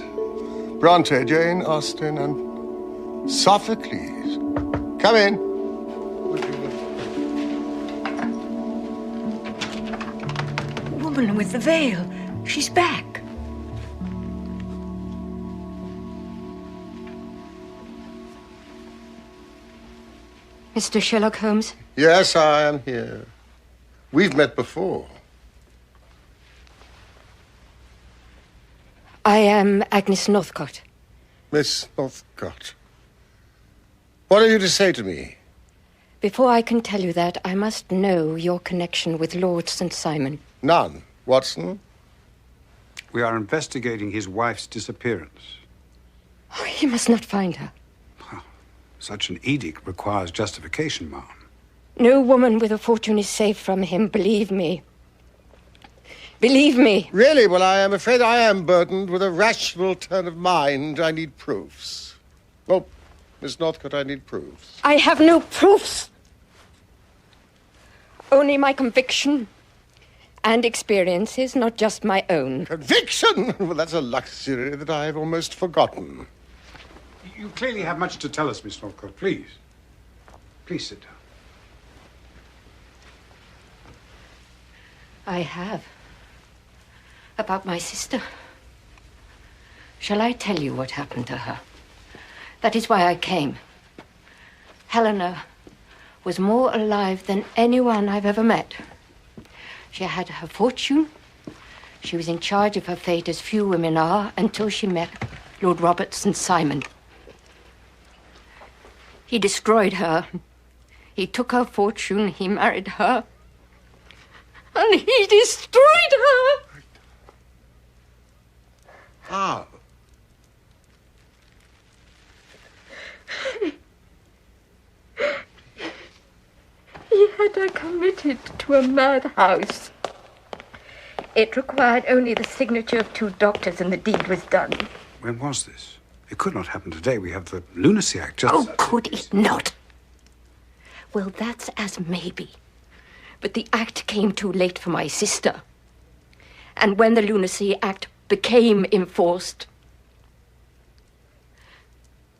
Bronte, Jane Austen, and Sophocles. Come in. The woman with the veil. She's back. Mr. Sherlock Holmes? Yes, I am here. We've met before. I am Agnes Northcott. Miss Northcott. What have you to say to me? Before I can tell you that, I must know your connection with Lord St. Simon. None. Watson? We are investigating his wife's disappearance. Oh, you must not find her. Such an edict requires justification, ma'am. No woman with a fortune is safe from him, believe me. Believe me. Really? Well, I am afraid I am burdened with a rational turn of mind. I need proofs. Oh, Miss Northcott, I need proofs. I have no proofs. Only my conviction and experiences, not just my own. Conviction? Well, that's a luxury that I have almost forgotten. You clearly have much to tell us, Miss Northcott. Please. Please sit down. I have. About my sister. Shall I tell you what happened to her? That is why I came. Helena was more alive than anyone I've ever met. She had her fortune. She was in charge of her fate as few women are until she met Lord Robert St. Simon. He destroyed her. He took her fortune. He married her. And he destroyed her. How? He had her committed to a madhouse. It required only the signature of 2 doctors and the deed was done. When was this? It could not happen today. We have the Lunacy Act just... Oh, could it not? Well, that's as maybe. But the act came too late for my sister. And when the Lunacy Act became enforced,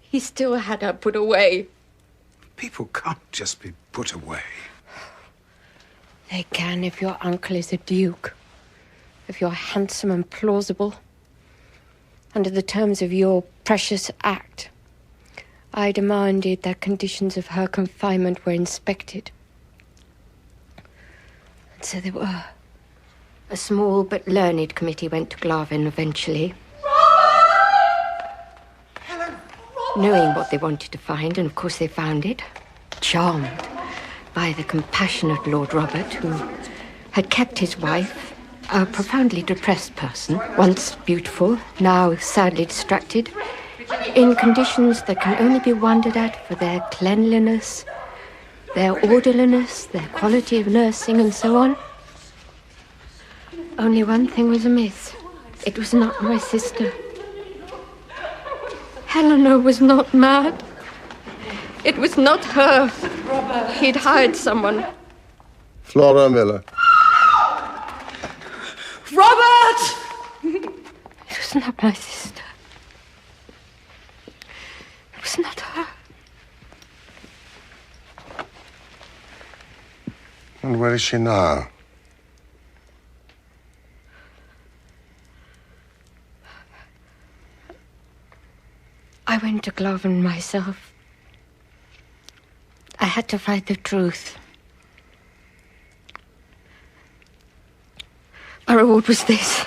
he still had her put away. People can't just be put away. They can if your uncle is a duke, if you're handsome and plausible. Under the terms of your precious act, I demanded that conditions of her confinement were inspected. And so there were. A small but learned committee went to Glavin eventually. Helen! knowing what they wanted to find, and of course they found it, charmed by the compassionate Lord Robert, who had kept his wife, a profoundly depressed person, once beautiful, now sadly distracted, in conditions that can only be wondered at for their cleanliness, their orderliness, their quality of nursing, and so on. Only one thing was amiss. It was not my sister. Helena was not mad. It was not her. Robert. He'd hired someone. Flora Miller. Robert! It was not my sister. It was not her. And where is she now? I went to Glovin myself. I had to find the truth. My reward was this.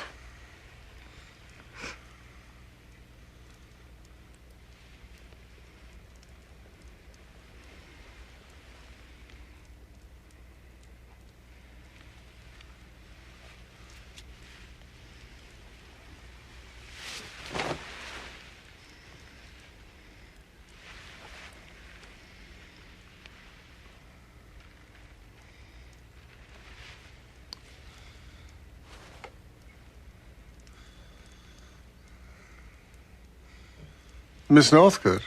Miss Northcote,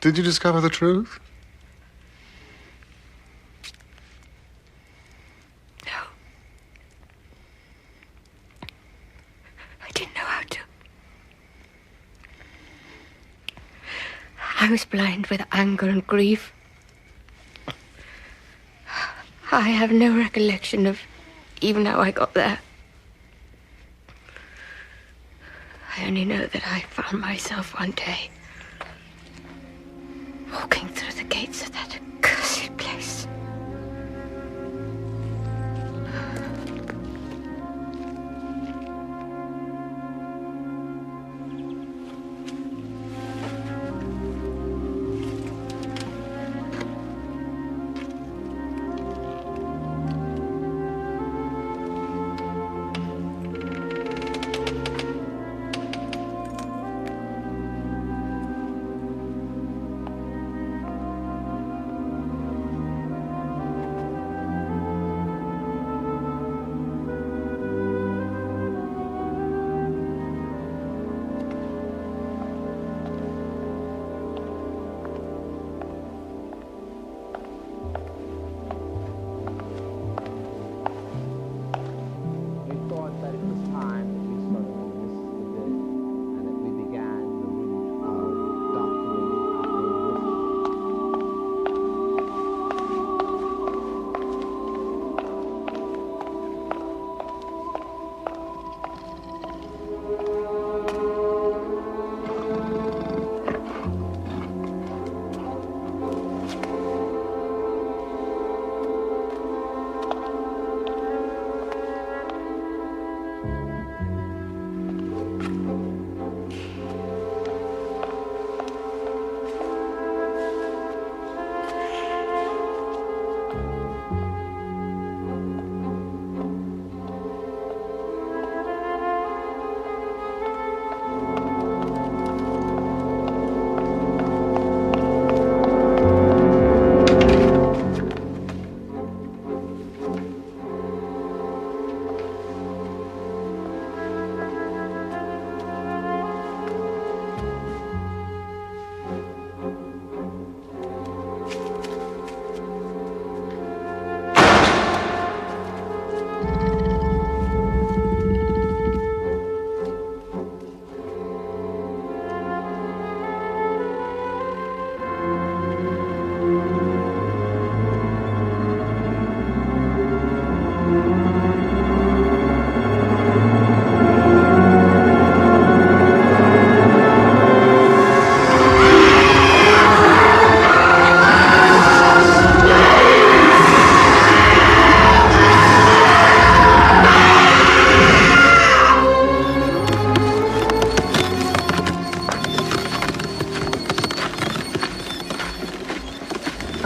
did you discover the truth? No. I didn't know how to. I was blind with anger and grief. I have no recollection of even how I got there. I only know that I found myself one day walking through the gates of that cursed place.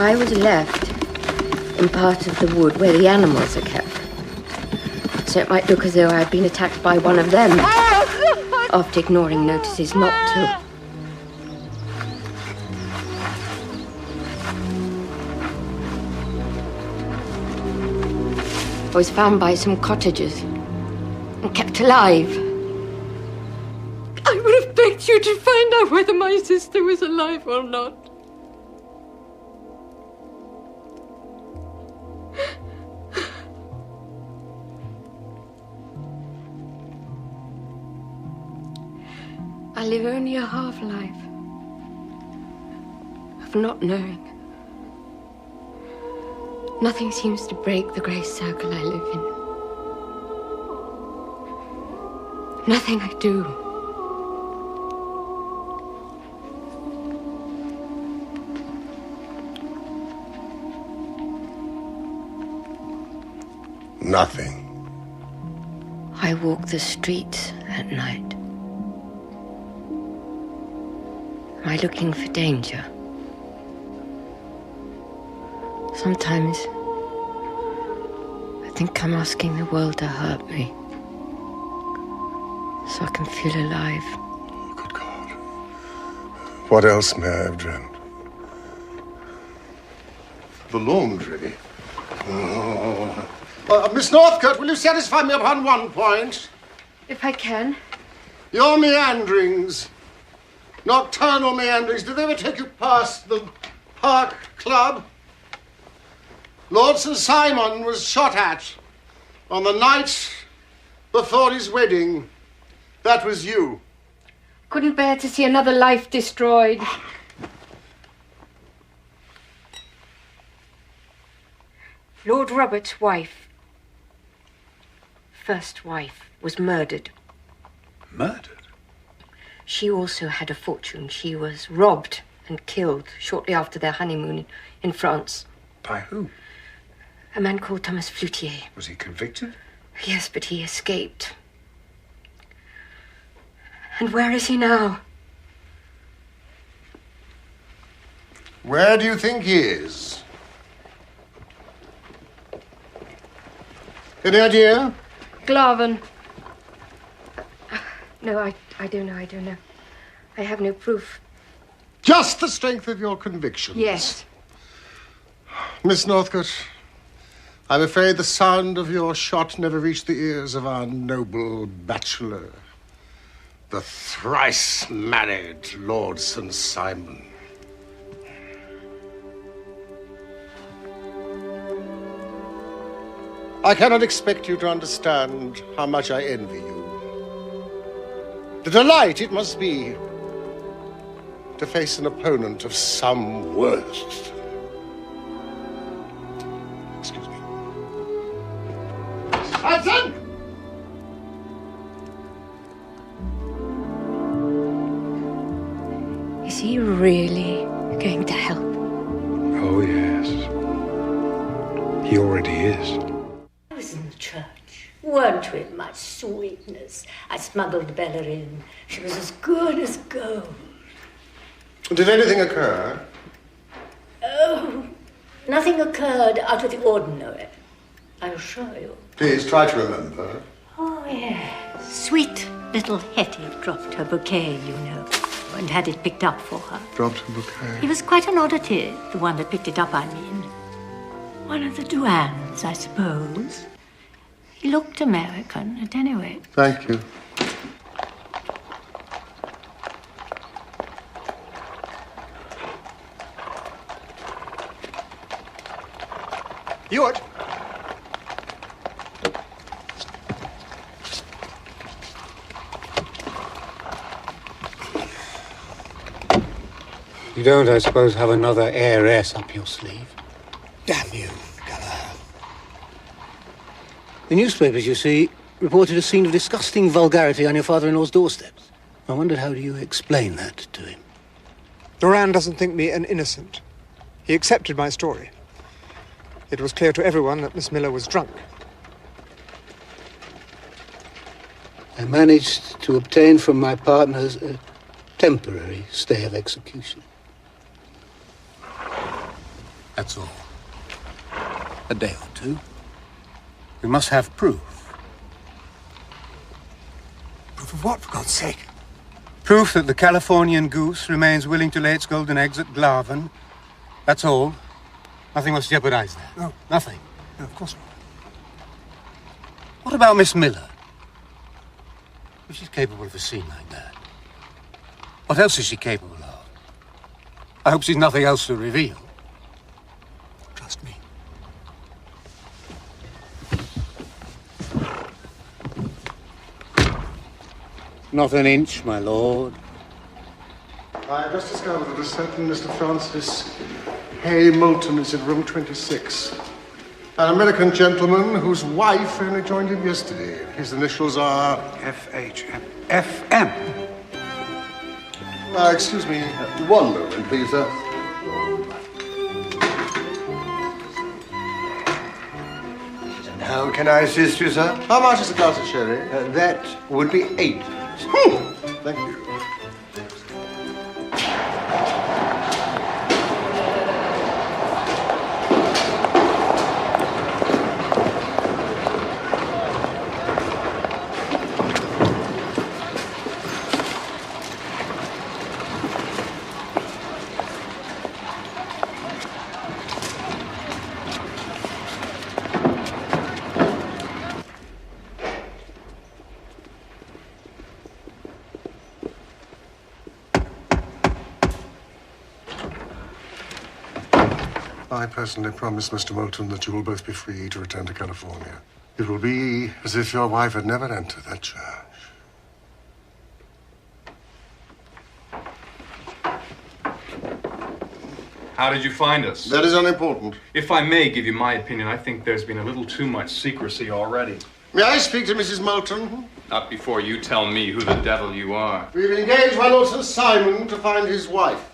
I was left in part of the wood where the animals are kept. So it might look as though I had been attacked by one of them, after ignoring notices not to. I was found by some cottagers and kept alive. I would have begged you to find out whether my sister was alive or not. I live only a half-life of not knowing. Nothing seems to break the grey circle I live in. Nothing I do. Nothing. I walk the streets at night. Am I looking for danger? Sometimes I think I'm asking the world to hurt me so I can feel alive. Good God. What else may I have dreamt? The laundry. Miss Northcote, will you satisfy me upon one point? If I can. Your meanderings, nocturnal meanderings, did they ever take you past the Park Club? Lord St. Simon was shot at on the night before his wedding. That was you. Couldn't bear to see another life destroyed. Lord Robert's wife, first wife, was murdered. Murdered? She also had a fortune. She was robbed and killed shortly after their honeymoon in France. By who? A man called Thomas Floutier. Was he convicted? Yes, but he escaped. And where is he now? Where do you think he is? Any idea? Glaven. No, I don't know. I have no proof. Just the strength of your convictions. Yes. Miss Northcote, I'm afraid the sound of your shot never reached the ears of our noble bachelor, the thrice-married Lord St. Simon. I cannot expect you to understand how much I envy you. The delight it must be to face an opponent of some worth. Excuse me. Hudson! Is he really going to help? Oh, yes. He already is. I was in the church. Weren't with much sweetness. I smuggled Bella in. She was as good as gold. Did anything occur? Oh, nothing occurred out of the ordinary, I assure you. Please try to remember. Oh, yes. Sweet little Hetty dropped her bouquet, you know, and had it picked up for her. Dropped a bouquet. He was quite an oddity, the one that picked it up, I mean. One of the Duans, I suppose. He looked American, at any rate. Thank you. Ewart! You don't, I suppose, have another heiress up your sleeve? Damn you, Gallagher. The newspapers, you see, reported a scene of disgusting vulgarity on your father-in-law's doorsteps. I wondered, how do you explain that to him? Duran doesn't think me an innocent. He accepted my story. It was clear to everyone that Miss Miller was drunk. I managed to obtain from my partners a temporary stay of execution. That's all. A day or two. We must have proof. Proof of what, for God's sake? Proof that the Californian goose remains willing to lay its golden eggs at Glaven. That's all. Nothing must jeopardize that. No. Nothing. No, of course not. What about Miss Miller? If she's capable of a scene like that, what else is she capable of? I hope she's nothing else to reveal. Trust me. Not an inch, my lord. I have just discovered that a certain Mr. Francis Hay Moulton is in room 26. An American gentleman whose wife only joined him yesterday. His initials are... F.H.M. F.M. Excuse me. One moment, please, sir. How can I assist you, sir? How much is a glass of sherry? That would be 8. Thank you. I personally promise Mr. Moulton that you will both be free to return to California. It will be as if your wife had never entered that church. How did you find us? That is unimportant. If I may give you my opinion, I think there's been a little too much secrecy already. May I speak to Mrs. Moulton? Not before you tell me who the devil you are. We've engaged my Lord Sir Simon to find his wife.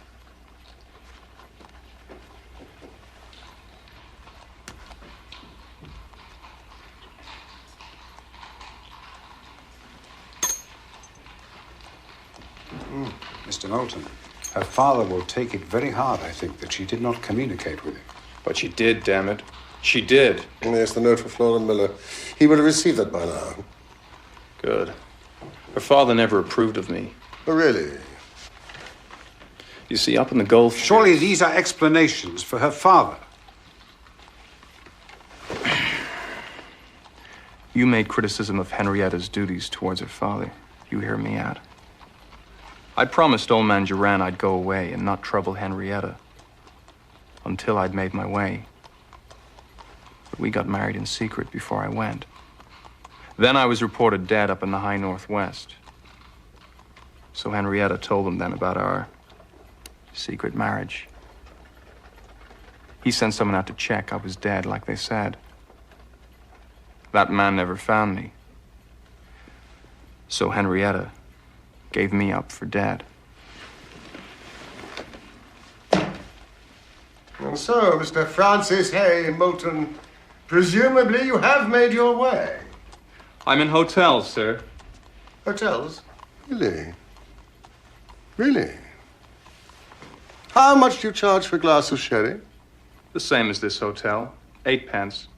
Mr. Moulton, her father will take it very hard, I think, that she did not communicate with him. But she did, damn it. She did. Yes, the note for Flora Miller. He would have received that by now. Good. Her father never approved of me. Oh, really? You see, up in the Gulf... Surely these are explanations for her father. You made criticism of Henrietta's duties towards her father. You hear me out. I promised old man Duran I'd go away and not trouble Henrietta until I'd made my way. But we got married in secret before I went. Then I was reported dead up in the high northwest. So Henrietta told them then about our secret marriage. He sent someone out to check I was dead, like they said. That man never found me. So Henrietta gave me up for dead. And so, Mr. Francis Hay Moulton, presumably you have made your way. I'm in hotels, sir. Hotels? Really? Really? How much do you charge for a glass of sherry? The same as this hotel. 8 pence.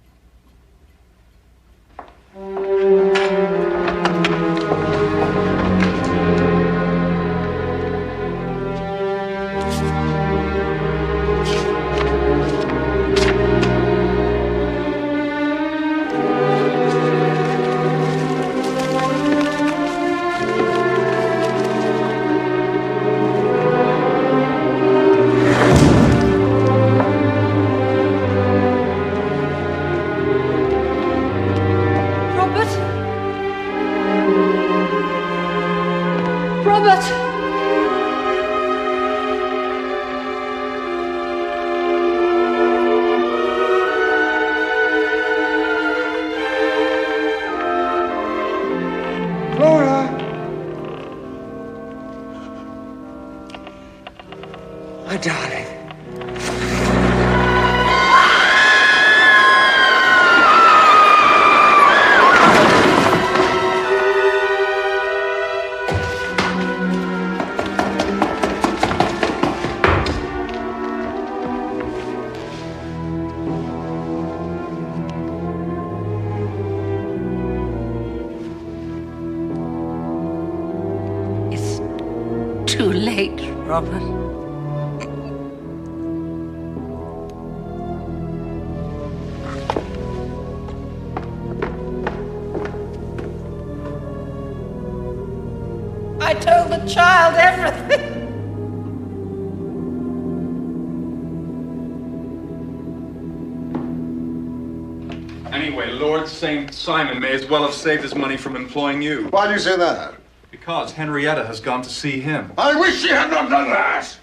My darling. too late, Robert. I told the child everything. Anyway, Lord St. Simon may as well have saved his money from employing you. Why do you say that? Because Henrietta has gone to see him. I wish she had not done that!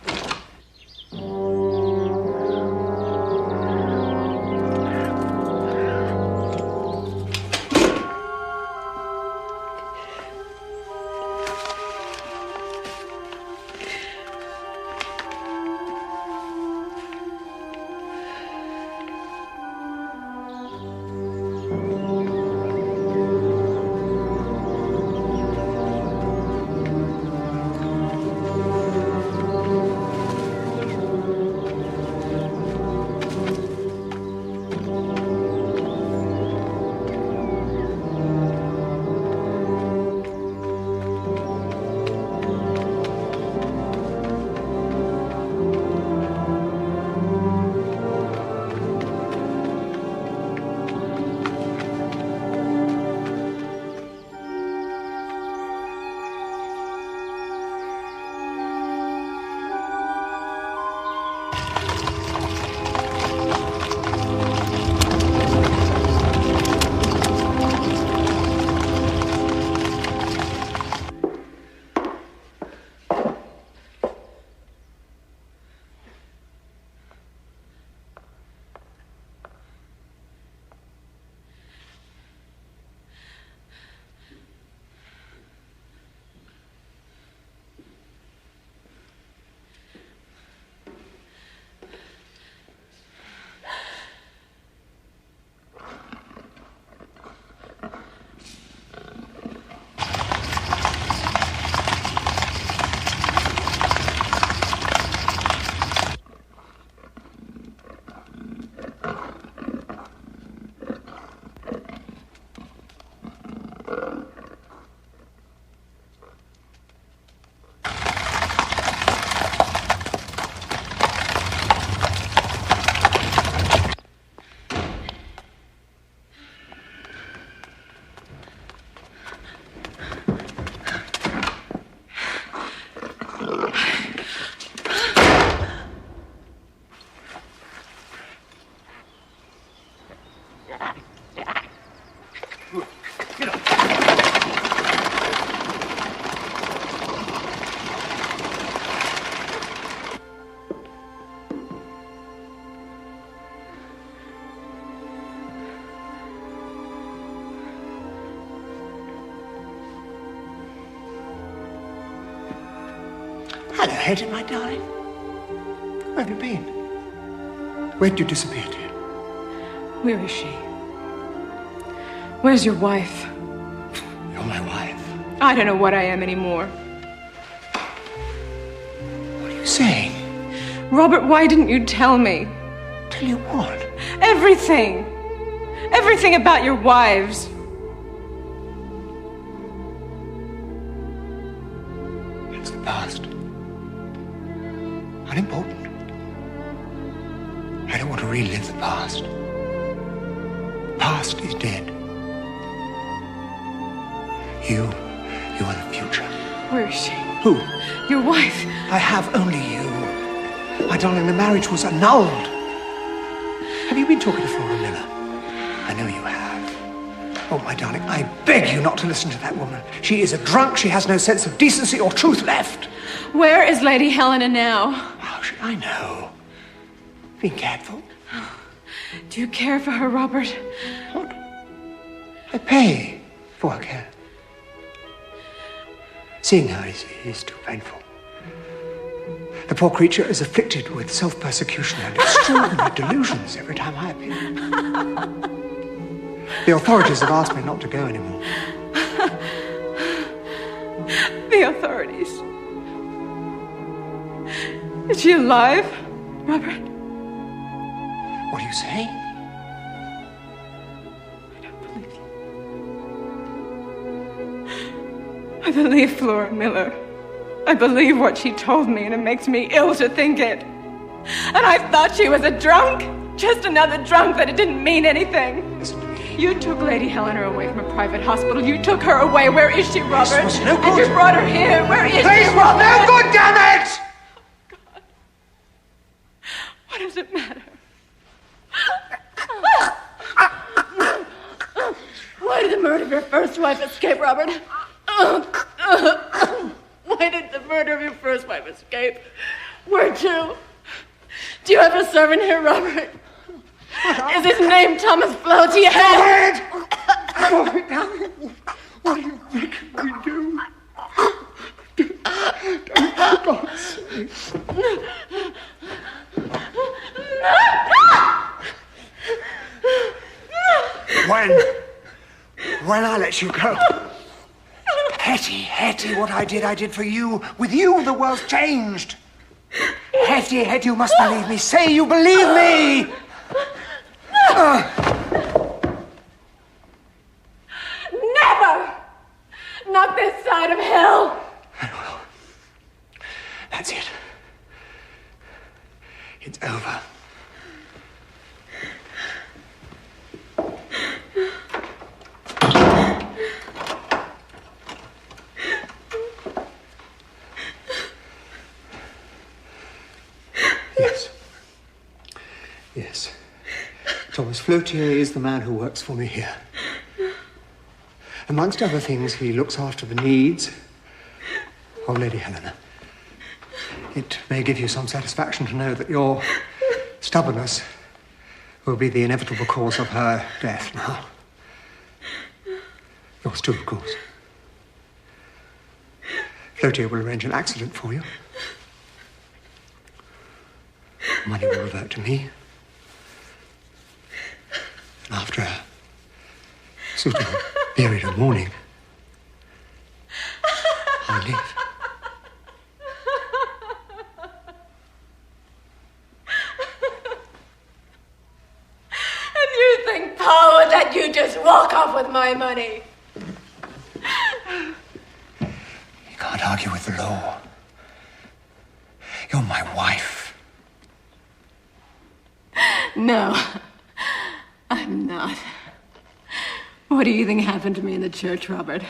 Hello, Hetty, my darling. Where have you been? Where did you disappear to? Where is she? Where's your wife? You're my wife. I don't know what I am anymore. What are you saying? Robert, why didn't you tell me? Tell you what? Everything. Everything about your wives. It's the past. Unimportant. I don't want to relive the past. Past is dead. You are the future. Where is she? Who? Your wife. I have only you. My darling, the marriage was annulled. Have you been talking to Flora Miller? I know you have. Oh, my darling, I beg you not to listen to that woman. She is a drunk. She has no sense of decency or truth left. Where is Lady Helena now? How should I know? Being careful. Do you care for her, Robert? What? I pay for her care. Seeing her is too painful. The poor creature is afflicted with self-persecution and extraordinary delusions every time I appear. The authorities have asked me not to go anymore. The authorities. Is she alive, Robert? What are you saying? I don't believe you. I believe Flora Miller. I believe what she told me, and it makes me ill to think it. And I thought she was a drunk, just another drunk, that it didn't mean anything. You took Lady Helena away from a private hospital. You took her away. Where is she, Robert? This was no good. And you brought her here. Where is she, This was Robert? no good, damn it! What does it matter? Why did the murder of your first wife escape, Robert? Why did the murder of your first wife escape? Where to? Do you have a servant here, Robert? Is his name Thomas Floaty? What do you think we do? Don't, for God's sake. When I let you go. Hetty, what I did for you. With you, the world's changed. Hetty, you must believe me. Say you believe me. Never! Not this side of hell! That's it. It's over. Yes. Thomas Flotier is the man who works for me here. Amongst other things, he looks after the needs of Lady Helena. It may give you some satisfaction to know that your stubbornness will be the inevitable cause of her death now. Yours too, of course. Flotier will arrange an accident for you. Money will revert to me. And after a suitable period of mourning, I'll leave. And you think, Paul, that you just walk off with my money? You can't argue with the law. You're my wife. No, I'm not. What do you think happened to me in the church, Robert?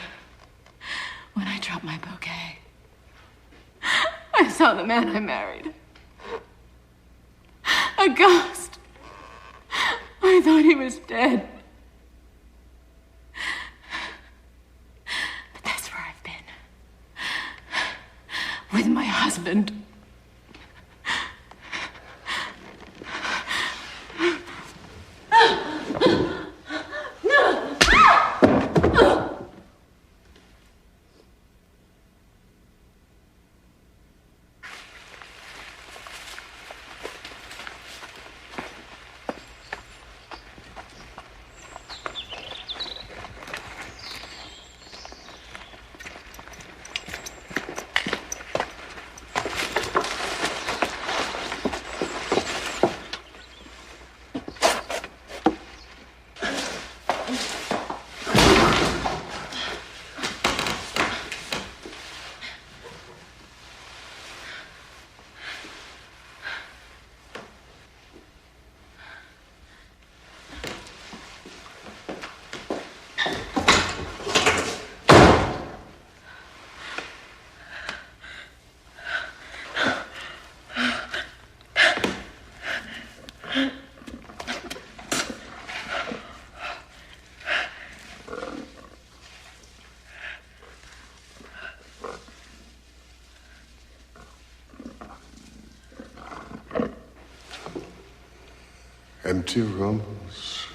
When I dropped my bouquet, I saw the man I married. A ghost. I thought he was dead. But that's where I've been. With my husband. Empty rooms.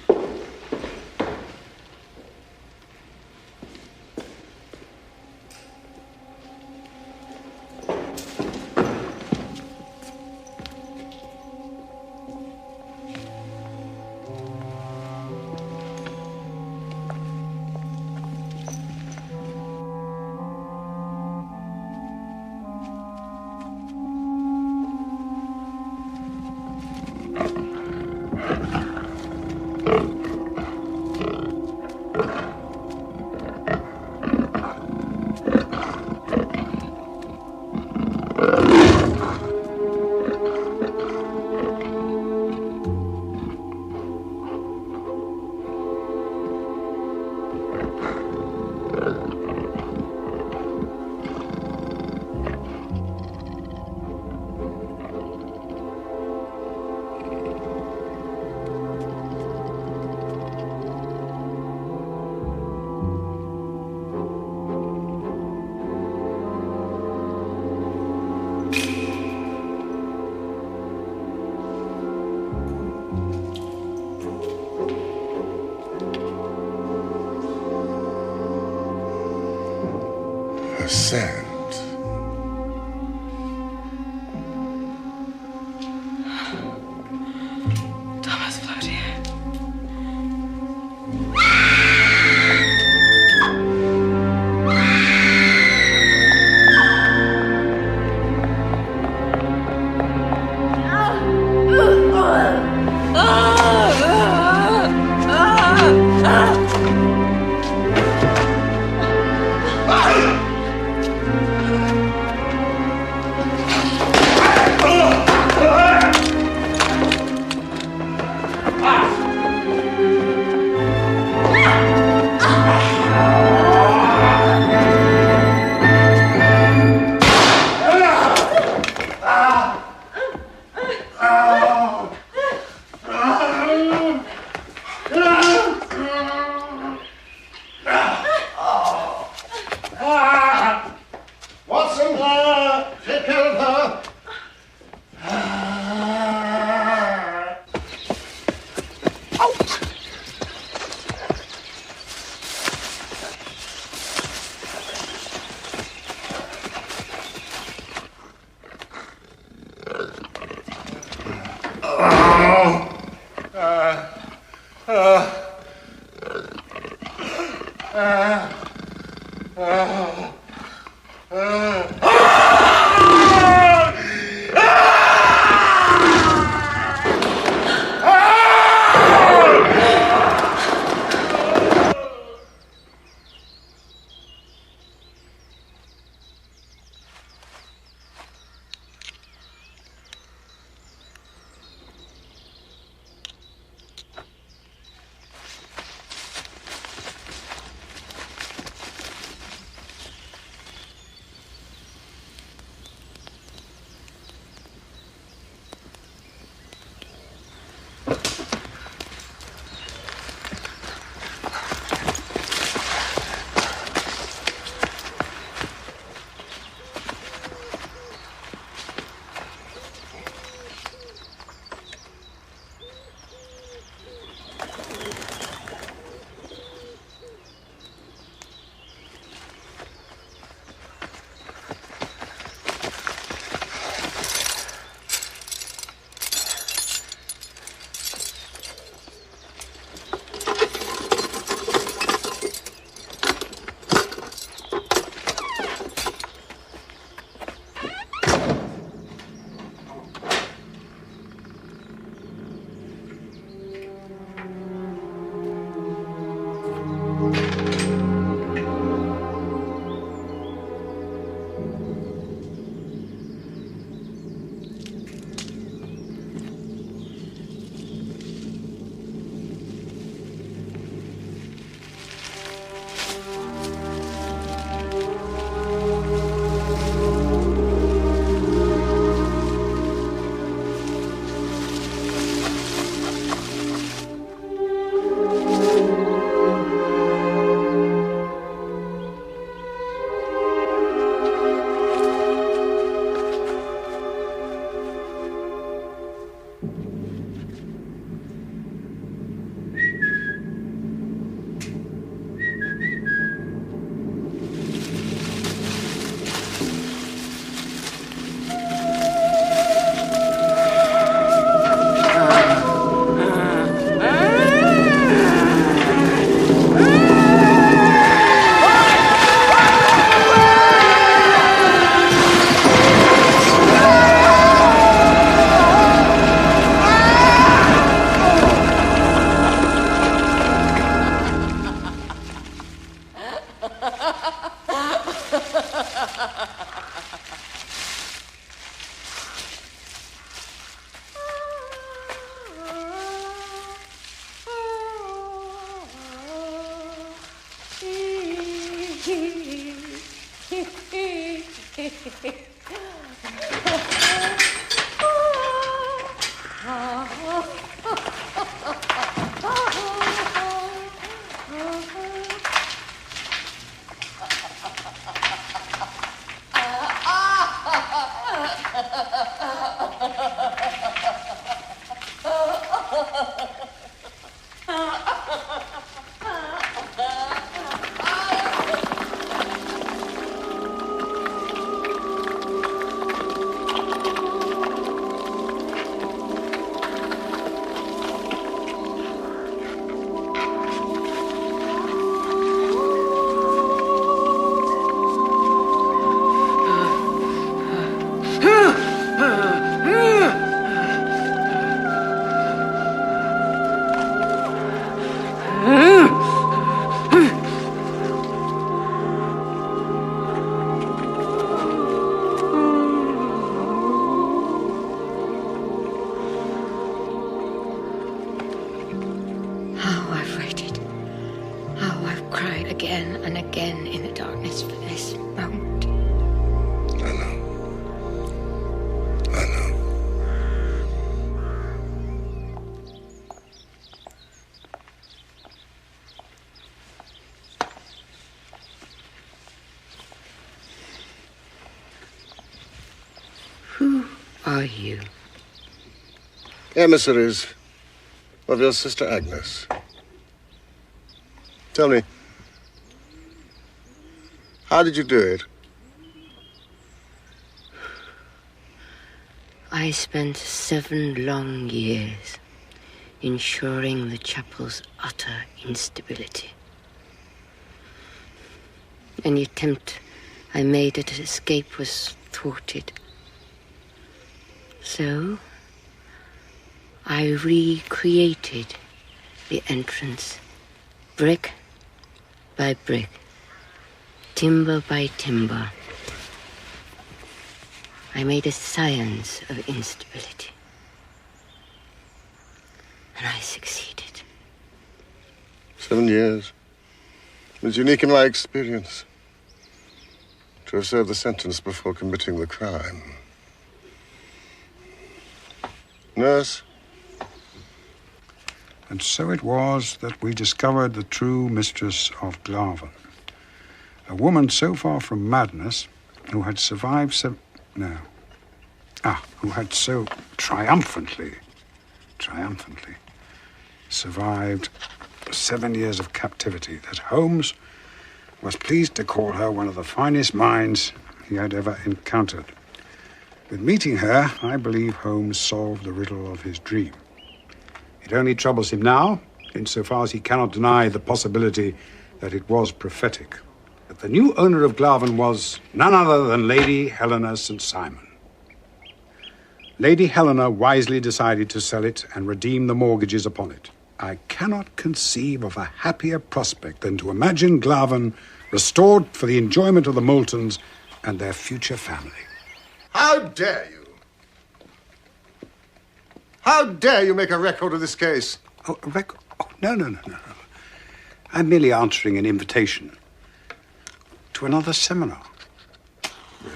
scent. Thomas Flautier. Watson, take care of her. are you? Emissaries of your sister Agnes. Tell me, how did you do it? I spent 7 long years ensuring the chapel's utter instability. Any attempt I made at escape was thwarted. So, I recreated the entrance, brick by brick, timber by timber. I made a science of instability. And I succeeded. 7 years. It was unique in my experience to have served the sentence before committing the crime. Nurse? And so it was that we discovered the true mistress of Glaven. A woman so far from madness, who had survived who had so triumphantly survived 7 years of captivity that Holmes was pleased to call her one of the finest minds he had ever encountered. With meeting her, I believe Holmes solved the riddle of his dream. It only troubles him now, insofar as he cannot deny the possibility that it was prophetic. That the new owner of Glaven was none other than Lady Helena St. Simon. Lady Helena wisely decided to sell it and redeem the mortgages upon it. I cannot conceive of a happier prospect than to imagine Glaven restored for the enjoyment of the Moultons and their future family. How dare you? How dare you make a record of this case? Oh, a record? Oh, no. I'm merely answering an invitation to another seminar. Really?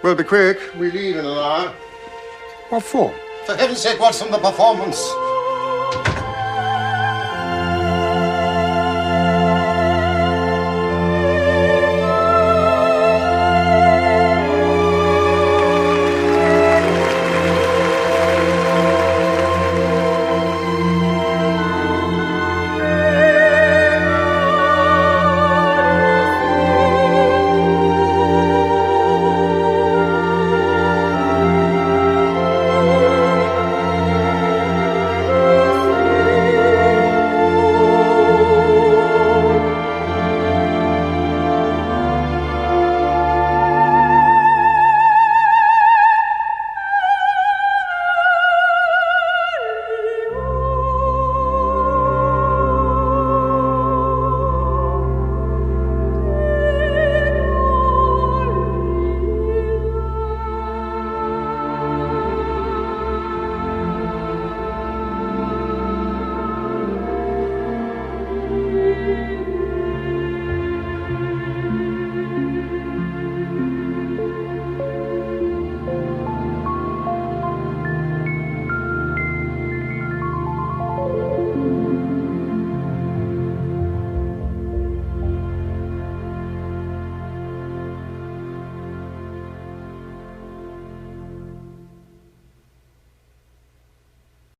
Well, be quick. We leave in an hour. What for? For heaven's sake, what's on the performance?